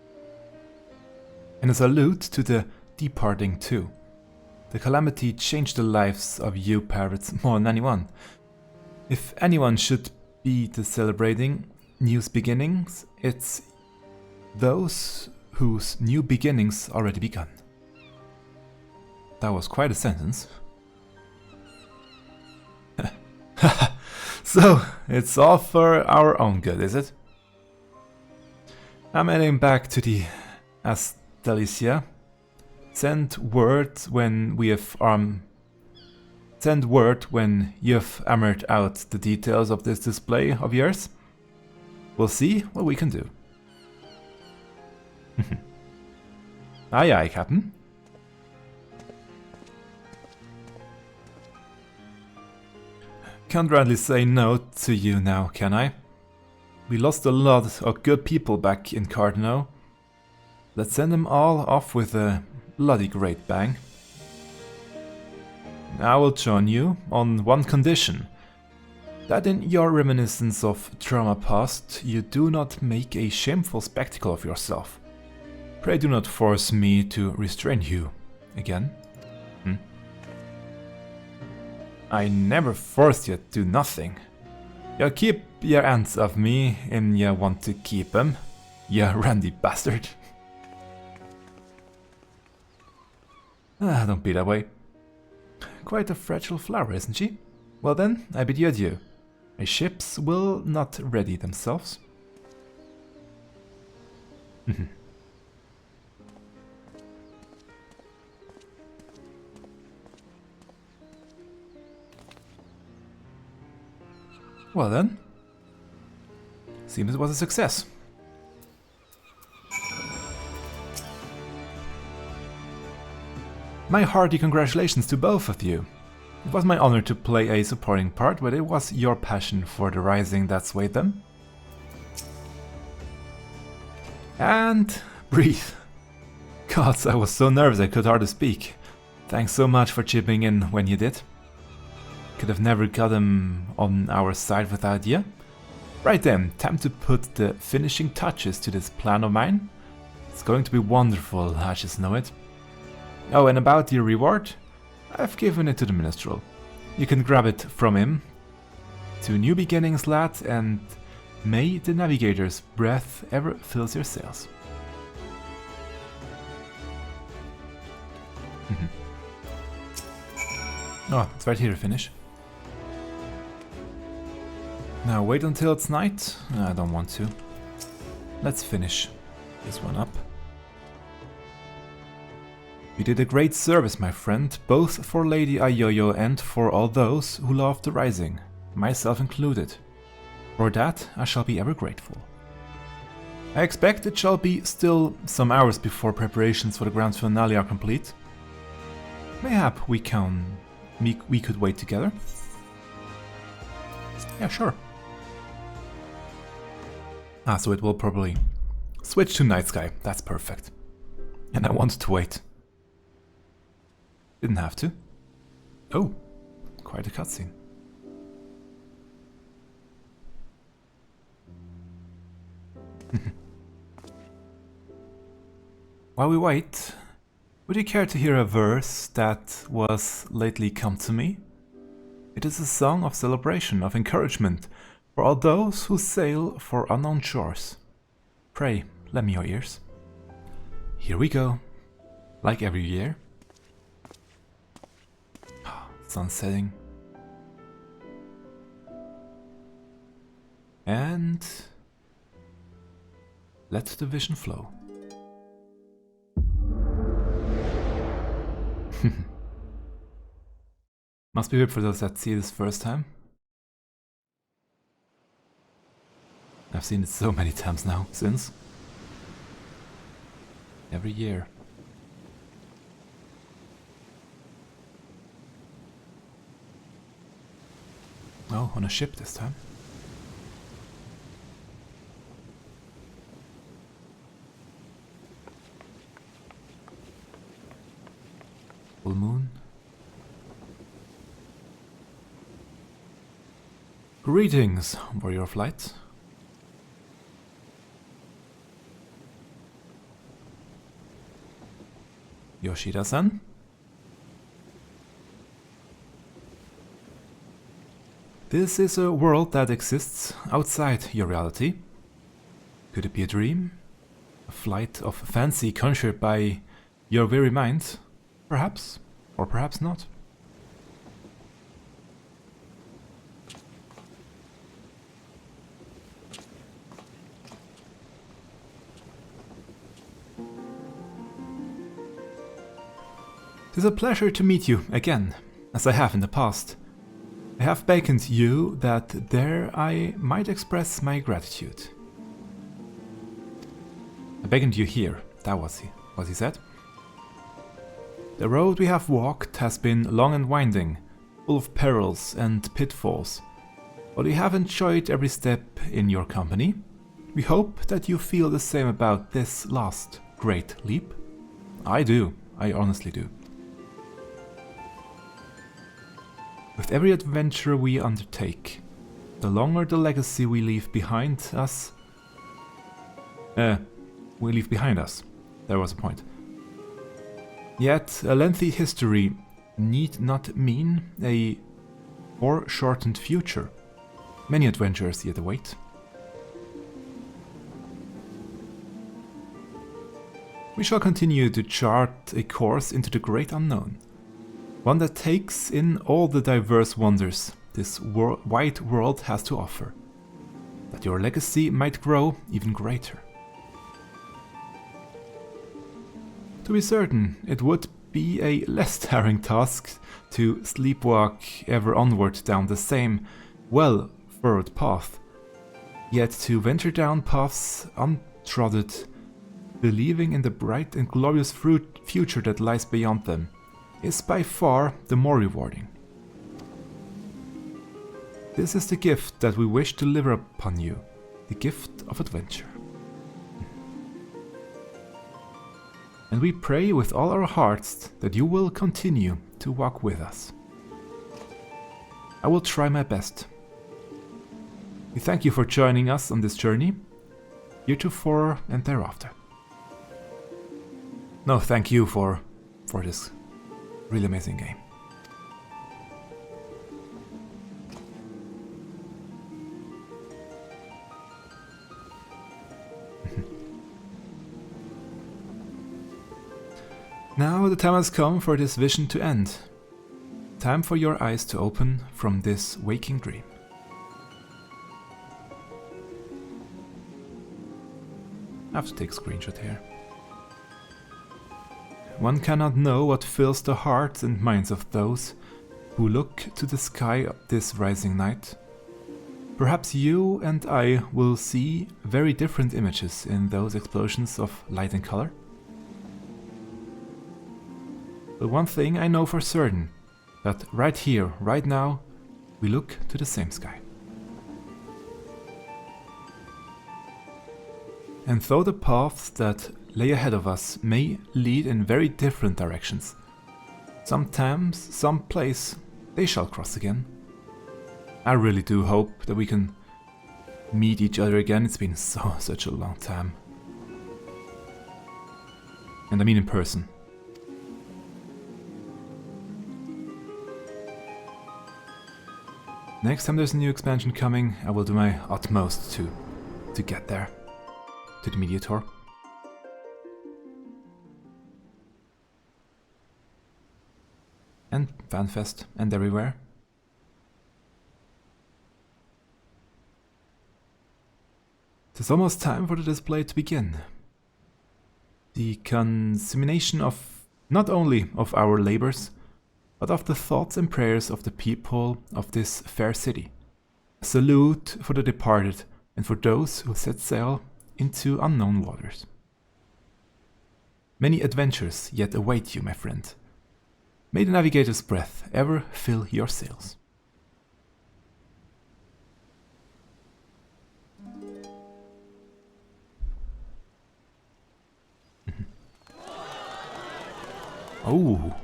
And a salute to the departing too. The calamity changed the lives of you pirates more than anyone. If anyone should be the celebrating new beginnings, it's those whose new beginnings already begun. That was quite a sentence. So, it's all for our own good, is it? I'm heading back to the Astalicia. Send word when you've hammered out the details of this display of yours. We'll see what we can do. Aye aye, Captain. Can't rightly say no to you now, can I? We lost a lot of good people back in Cardano. Let's send them all off with a bloody great bang. I will join you on one condition. That in your reminiscence of trauma past, you do not make a shameful spectacle of yourself. Pray do not force me to restrain you again. I never forced you to do nothing. You keep your hands off me and you want to keep them, you randy bastard. Don't be that way. Quite a fragile flower, isn't she? Well then, I bid you adieu. My ships will not ready themselves. Well then, seems it was a success. My hearty congratulations to both of you. It was my honor to play a supporting part, but it was your passion for the Rising that swayed them. And breathe. God, I was so nervous I could hardly speak. Thanks so much for chipping in when you did. Could have never got him on our side without you. Right then, time to put the finishing touches to this plan of mine. It's going to be wonderful, I just know it. Oh, and about your reward, I've given it to the minstrel. You can grab it from him. To new beginnings, lad, and may the navigator's breath ever fills your sails. Oh, it's right here to finish. Now wait until it's night. I don't want to. Let's finish this one up. You did a great service, my friend, both for Lady Ayoyo and for all those who loved the Rising. myself included. For that I shall be ever grateful. I expect it shall be still some hours before preparations for the grand finale are complete. Mayhap we could wait together? Yeah, sure. Ah, so it will probably switch to night sky. That's perfect. And I wanted to wait. Didn't have to. Oh, quite a cutscene. While we wait, would you care to hear a verse that was lately come to me? It is a song of celebration, of encouragement for all those who sail for unknown shores. Pray, lend me your ears. Here we go, like every year. Sun setting. And let the vision flow. Must be weird for those that see this first time. I've seen it so many times now, since. Every year. Oh, on a ship this time. Full moon. Greetings, warrior of light. Yoshida-san? This is a world that exists outside your reality. Could it be a dream? A flight of fancy conjured by your very mind? Perhaps, or perhaps not. It is a pleasure to meet you again, as I have in the past. I have beckoned you that there I might express my gratitude. I beckoned you here, that was what he said. The road we have walked has been long and winding, full of perils and pitfalls, but we have enjoyed every step in your company. We hope that you feel the same about this last great leap. I do, I honestly do. With every adventure we undertake, the longer the legacy we leave behind us... there was a point. Yet, a lengthy history need not mean a foreshortened future. Many adventures yet await. We shall continue to chart a course into the great unknown. One that takes in all the diverse wonders this wide world has to offer, that your legacy might grow even greater. To be certain, it would be a less tiring task to sleepwalk ever onward down the same, well-furrowed path, yet to venture down paths untrodden, believing in the bright and glorious future that lies beyond them, is by far the more rewarding. This is the gift that we wish to deliver upon you, the gift of adventure. And we pray with all our hearts that you will continue to walk with us. I will try my best. We thank you for joining us on this journey, heretofore and thereafter. No, thank you for this really amazing game. Now the time has come for this vision to end. Time for your eyes to open from this waking dream. I have to take a screenshot here. One cannot know what fills the hearts and minds of those who look to the sky this rising night, Perhaps you and I will see very different images in those explosions of light and color. But one thing I know for certain, that right here, right now, we look to the same sky. And though the paths that lay ahead of us may lead in very different directions, sometimes, someplace, they shall cross again. I really do hope that we can meet each other again. It's been such a long time. And I mean in person. Next time there's a new expansion coming, I will do my utmost to get there. To the Mediator. And FanFest and everywhere. It's almost time for the display to begin. The consummation of not only of our labors, but of the thoughts and prayers of the people of this fair city. A salute for the departed and for those who set sail into unknown waters. Many adventures yet await you, my friend. May the navigator's breath ever fill your sails. Oh.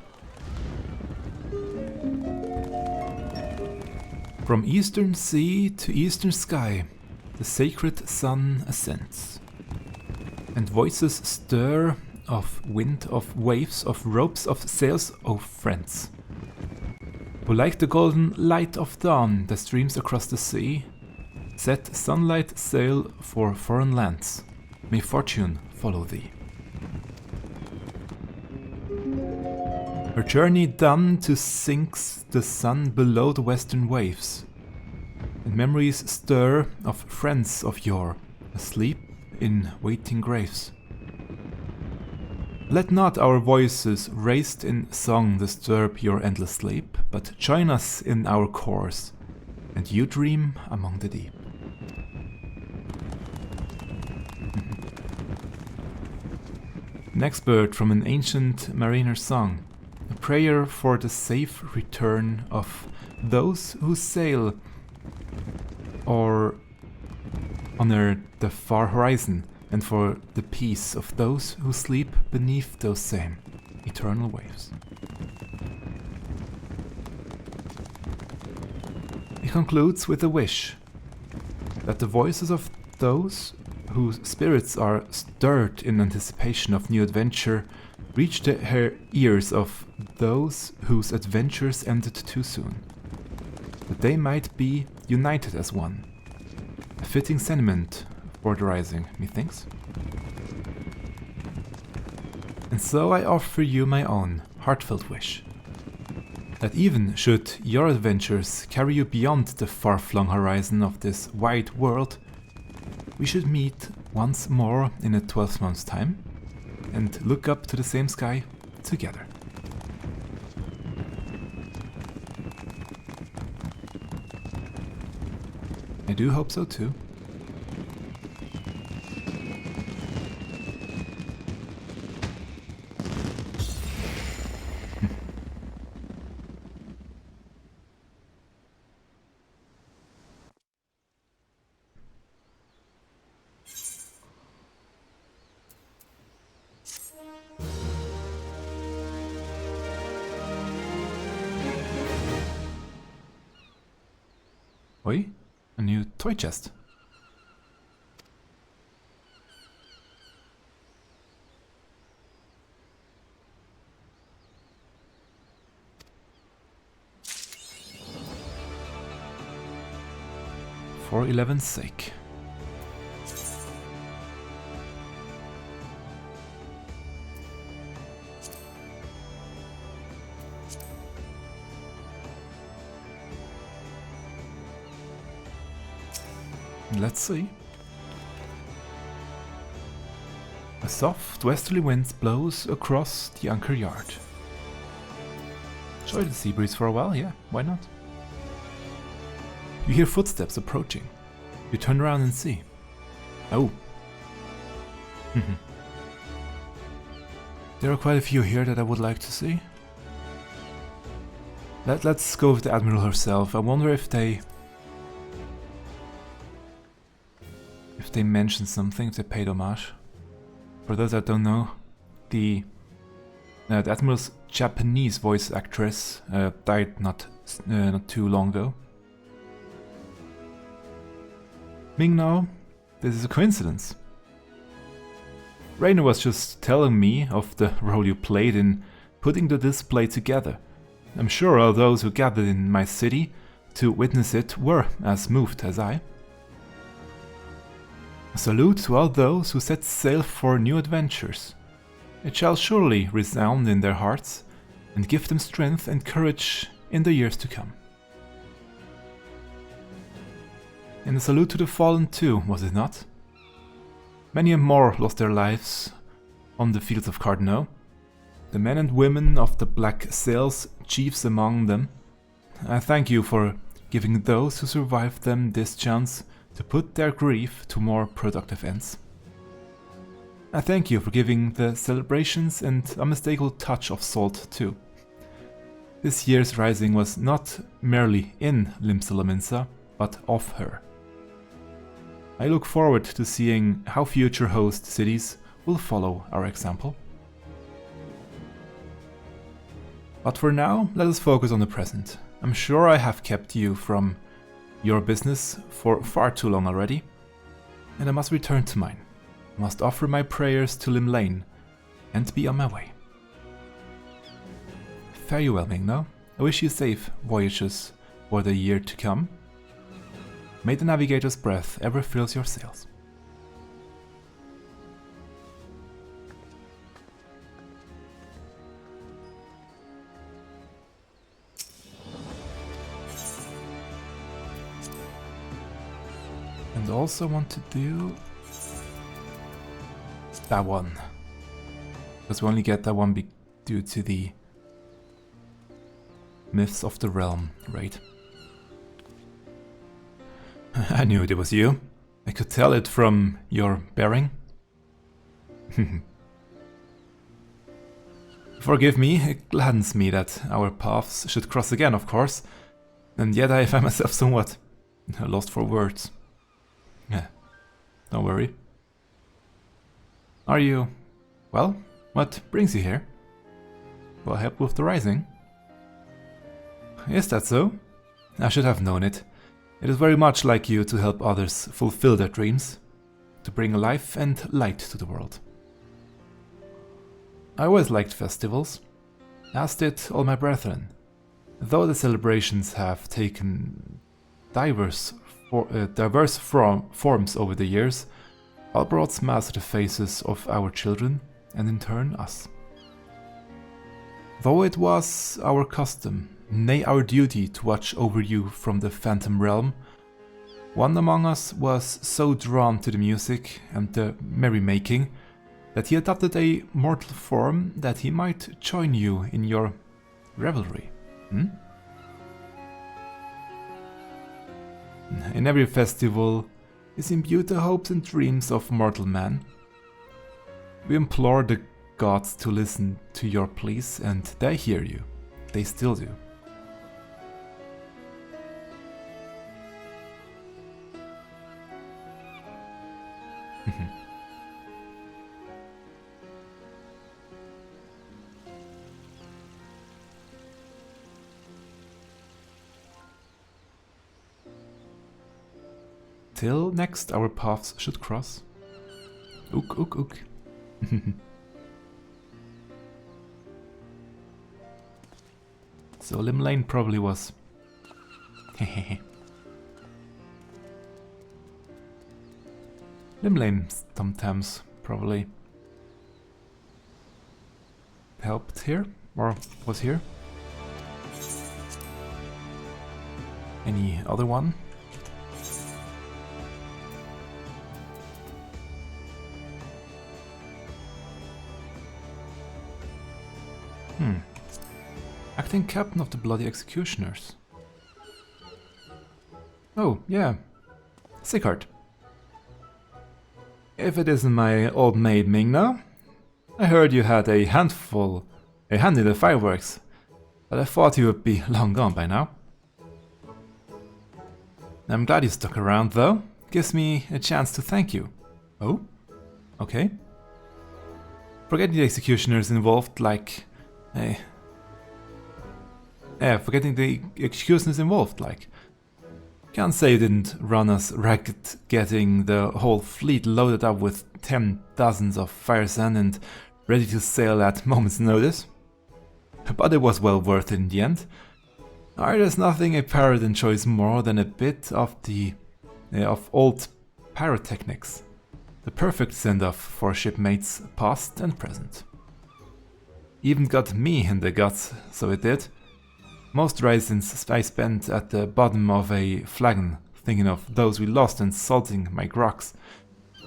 From eastern sea to eastern sky, the sacred sun ascends, and voices stir of wind, of waves, of ropes, of sails, O friends, who like the golden light of dawn that streams across the sea, set sunlight sail for foreign lands. May fortune follow thee. Her journey done, to sinks the sun below the western waves, and memories stir of friends of yore, asleep in waiting graves. Let not our voices raised in song disturb your endless sleep, but join us in our course, and you dream among the deep. An expert from an ancient mariner's song, a prayer for the safe return of those who sail or honor the far horizon, and for the peace of those who sleep beneath those same eternal waves. It concludes with a wish that the voices of those whose spirits are stirred in anticipation of new adventure reach the ears of those whose adventures ended too soon, that they might be united as one. A fitting sentiment for the rising, methinks. And so I offer you my own heartfelt wish, that even should your adventures carry you beyond the far-flung horizon of this wide world, we should meet once more in a 12 months' time, and look up to the same sky together. I do hope so too. Oi, a new toy chest. For 11's sake. Let's see. A soft westerly wind blows across the anchor yard. Enjoy the sea breeze for a while, yeah, why not? You hear footsteps approaching. You turn around and see. Oh. There are quite a few here that I would like to see. Let's go with the Admiral herself. I wonder if they mentioned something, if they paid homage. For those that don't know, the Admiral's Japanese voice actress died not too long ago. Ming-Na, this is a coincidence. Rainer was just telling me of the role you played in putting the display together. I'm sure all those who gathered in my city to witness it were as moved as I. A salute to all those who set sail for new adventures. It shall surely resound in their hearts and give them strength and courage in the years to come. And a salute to the fallen too, was it not? Many more lost their lives on the fields of Cardno. The men and women of the Black Sails, chiefs among them. I thank you for giving those who survived them this chance to put their grief to more productive ends. I thank you for giving the celebrations an unmistakable touch of salt too. This year's rising was not merely in Limsa, but of her. I look forward to seeing how future host cities will follow our example. But for now, let us focus on the present. I'm sure I have kept you from your business for far too long already, and I must return to mine. I must offer my prayers to Lim Lane and be on my way. Fare you well, Ming-Na. I wish you safe voyages for the year to come. May the navigator's breath ever fills your sails. And also want to do that one, because we only get that one due to the Myths of the Realm raid. I knew it was you. I could tell it from your bearing. Forgive me, it gladdens me that our paths should cross again, of course, and yet I find myself somewhat lost for words. Don't worry. Are you... well, what brings you here? Will I help with the rising? Is that so? I should have known it. It is very much like you to help others fulfill their dreams, to bring life and light to the world. I always liked festivals, as did all my brethren, though the celebrations have taken diverse forms over the years, all brought smiles to the faces of our children, and in turn us. Though it was our custom, nay our duty, to watch over you from the Phantom Realm, one among us was so drawn to the music and the merrymaking that he adopted a mortal form that he might join you in your revelry. In every festival is imbued the hopes and dreams of mortal man. We implore the gods to listen to your pleas, and they hear you. They still do. Till next our paths should cross. Ook, ook, ook. So Lim Lane probably was. Lim Lane sometimes probably helped here, or was here. Any other one? Acting captain of the Bloody Executioners. Oh, yeah. Sickard. If it isn't my old maid Mingna, I heard you had a hand in the fireworks, but I thought you would be long gone by now. I'm glad you stuck around though. Gives me a chance to thank you. Oh? Okay. Forgetting the executioners involved like... forgetting the executioners involved like... Can't say you didn't run us ragged getting the whole fleet loaded up with 10 dozens of fire sand and ready to sail at moment's notice. But it was well worth it in the end. There's nothing a pirate enjoys more than a bit of of old pyrotechnics. The perfect send-off for shipmates past and present. Even got me in the guts, so it did. Most raisins I spent at the bottom of a flagon, thinking of those we lost and salting my grogs.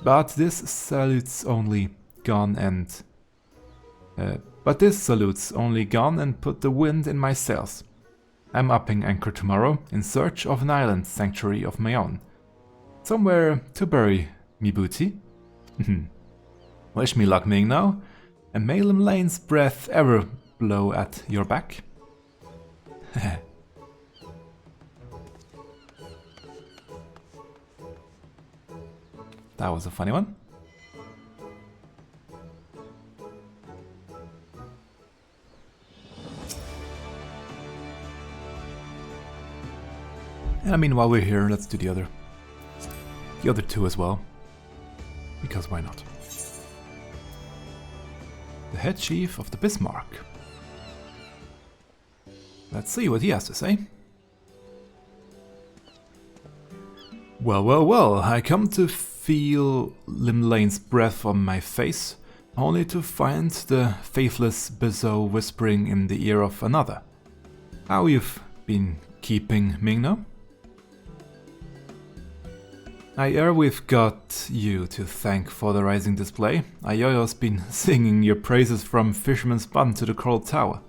But this salute's only gone and put the wind in my sails. I'm upping anchor tomorrow in search of an island sanctuary of my own. Somewhere to bury me booty. Wish me luck, Ming, now, and may Lane's breath ever blow at your back. That was a funny one. And I mean, while we're here, let's do the other two as well. Because why not? The head chief of the Bismarck. Let's see what he has to say. Well, I come to feel Lane's breath on my face, only to find the faithless Bizot whispering in the ear of another. How you've been keeping, Mingna? We've got you to thank for the rising display. Ayoyo's been singing your praises from Fisherman's Bund to the Coral Tower.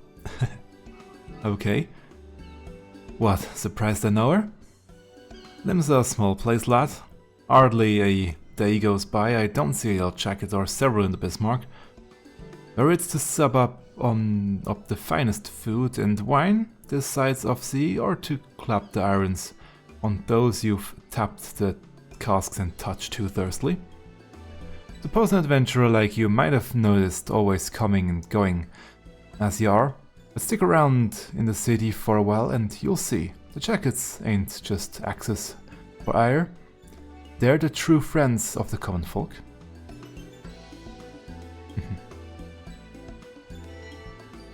Okay. What, surprised I know her? Lim's a small place, lad. Hardly a day goes by I don't see a yellow jacket or several in the Bismarck. Whether it's to sub up the finest food and wine this sides of sea, or to clap the irons on those you've tapped the casks and touched too thirstily. Suppose an adventurer like you might have noticed always coming and going as you are, but stick around in the city for a while and you'll see. The jackets ain't just axes for ire. They're the true friends of the common folk.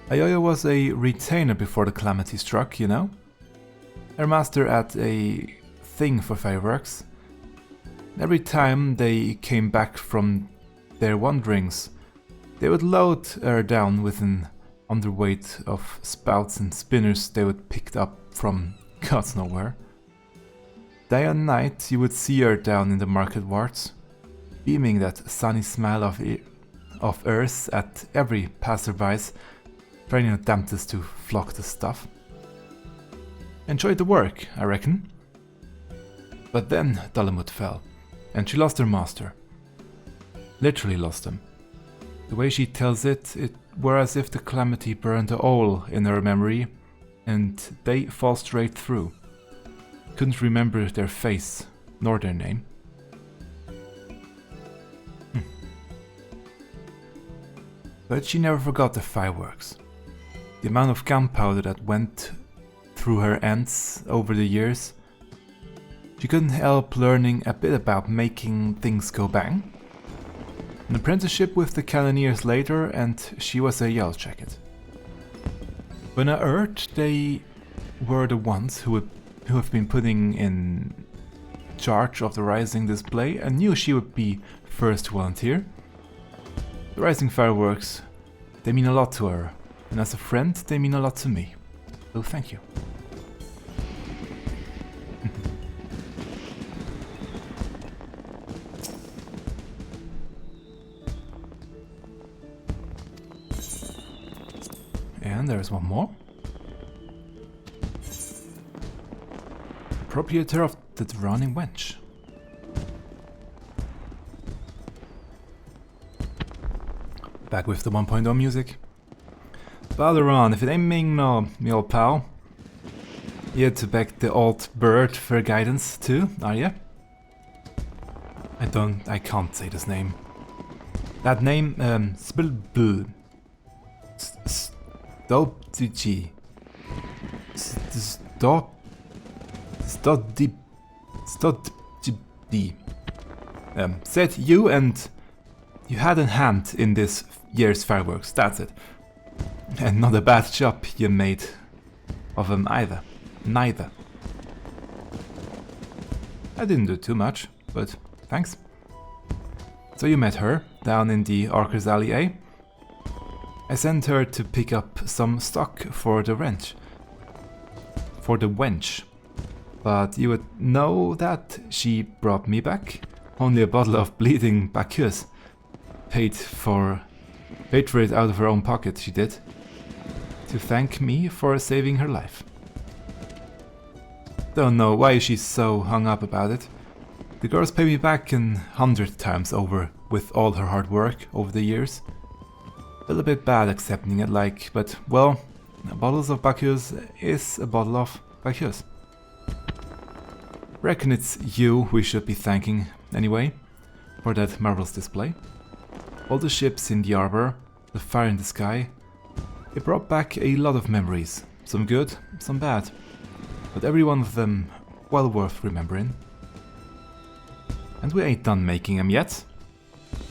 Ayoyo was a retainer before the calamity struck, you know. Her master had a thing for fireworks. Every time they came back from their wanderings, they would load her down with an underweight of spouts and spinners they would picked up from God's nowhere. Day and night you would see her down in the market wards, beaming that sunny smile of earth at every passerby's, trying her damnedest to flock the stuff. Enjoyed the work, I reckon. But then Dalamut fell, and she lost her master. Literally lost him. The way she tells it were as if the calamity burned a hole in her memory, and they fall straight through. Couldn't remember their face, nor their name. But she never forgot the fireworks. The amount of gunpowder that went through her ends over the years. She couldn't help learning a bit about making things go bang. An apprenticeship with the cannoneers later, and she was a yellow jacket. When I heard they were the ones who have been putting in charge of the rising display, I knew she would be first to volunteer. The rising fireworks, they mean a lot to her, and as a friend, they mean a lot to me. So thank you. And there's one more. Proprietor of the drowning wench. Back with the 1.0 music. Balaran, if it ain't Ming no, me old pal. You to back the old bird for guidance too, are ya? I can't say this name. That name, Spilbl. Stoptg. Stoptg. Said you and you had a hand in this year's fireworks, that's it. And not a bad job you made of them either. Neither. I didn't do too much, but thanks. So you met her down in the Archer's Alley, eh? I sent her to pick up some stock for the wench. But you would know that she brought me back only a bottle of bleeding Bacchus. Paid for it out of her own pocket, she did. To thank me for saving her life. Don't know why she's so hung up about it. The girls pay me back 100 times over with all her hard work over the years. Feel a bit bad accepting it, like, but well, bottles of Bacchus is a bottle of Bacchus. Reckon it's you we should be thanking anyway, for that marvelous display. All the ships in the harbor, the fire in the sky, it brought back a lot of memories, some good, some bad, but every one of them well worth remembering. And we ain't done making them yet.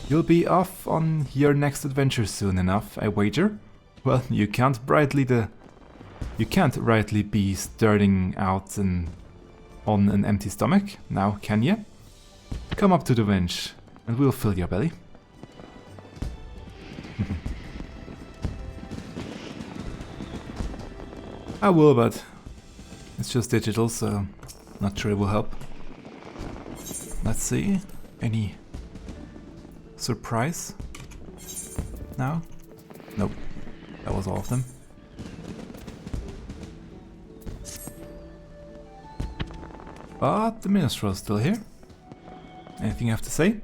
You'll be off on your next adventure soon enough, I wager. Well, you can't rightly be starting out on an empty stomach, now can ya? Come up to the wench, and we'll fill your belly. I will, but it's just digital, so not sure it will help. Let's see, any surprise now? Nope, that was all of them. But the minstrel's still here. Anything you have to say?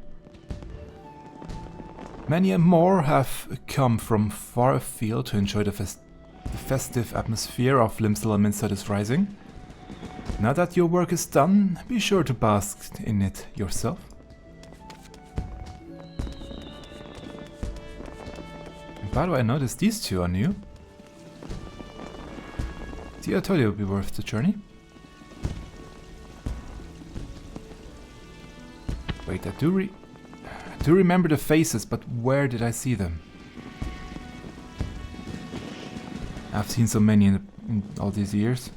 Many and more have come from far afield to enjoy the festive atmosphere of Limsala Minster is Rising. Now that your work is done, be sure to bask in it yourself. And by the way, I noticed these two are new. See, I told you it would be worth the journey. Wait, I do remember the faces, but where did I see them? I've seen so many in all these years.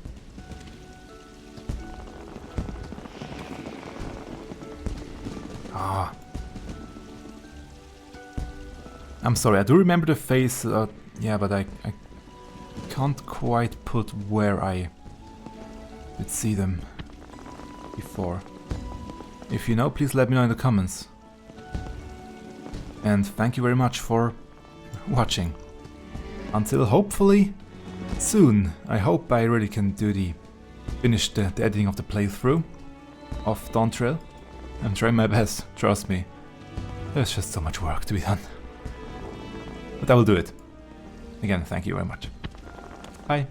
Ah. I'm sorry, I do remember the face, yeah, but I can't quite put where I did see them before. If you know, please let me know in the comments. And thank you very much for watching. Until hopefully soon. I hope I really can finish the editing of the playthrough of Dawn Trail. I'm trying my best, trust me. There's just so much work to be done. But I will do it. Again, thank you very much. Bye.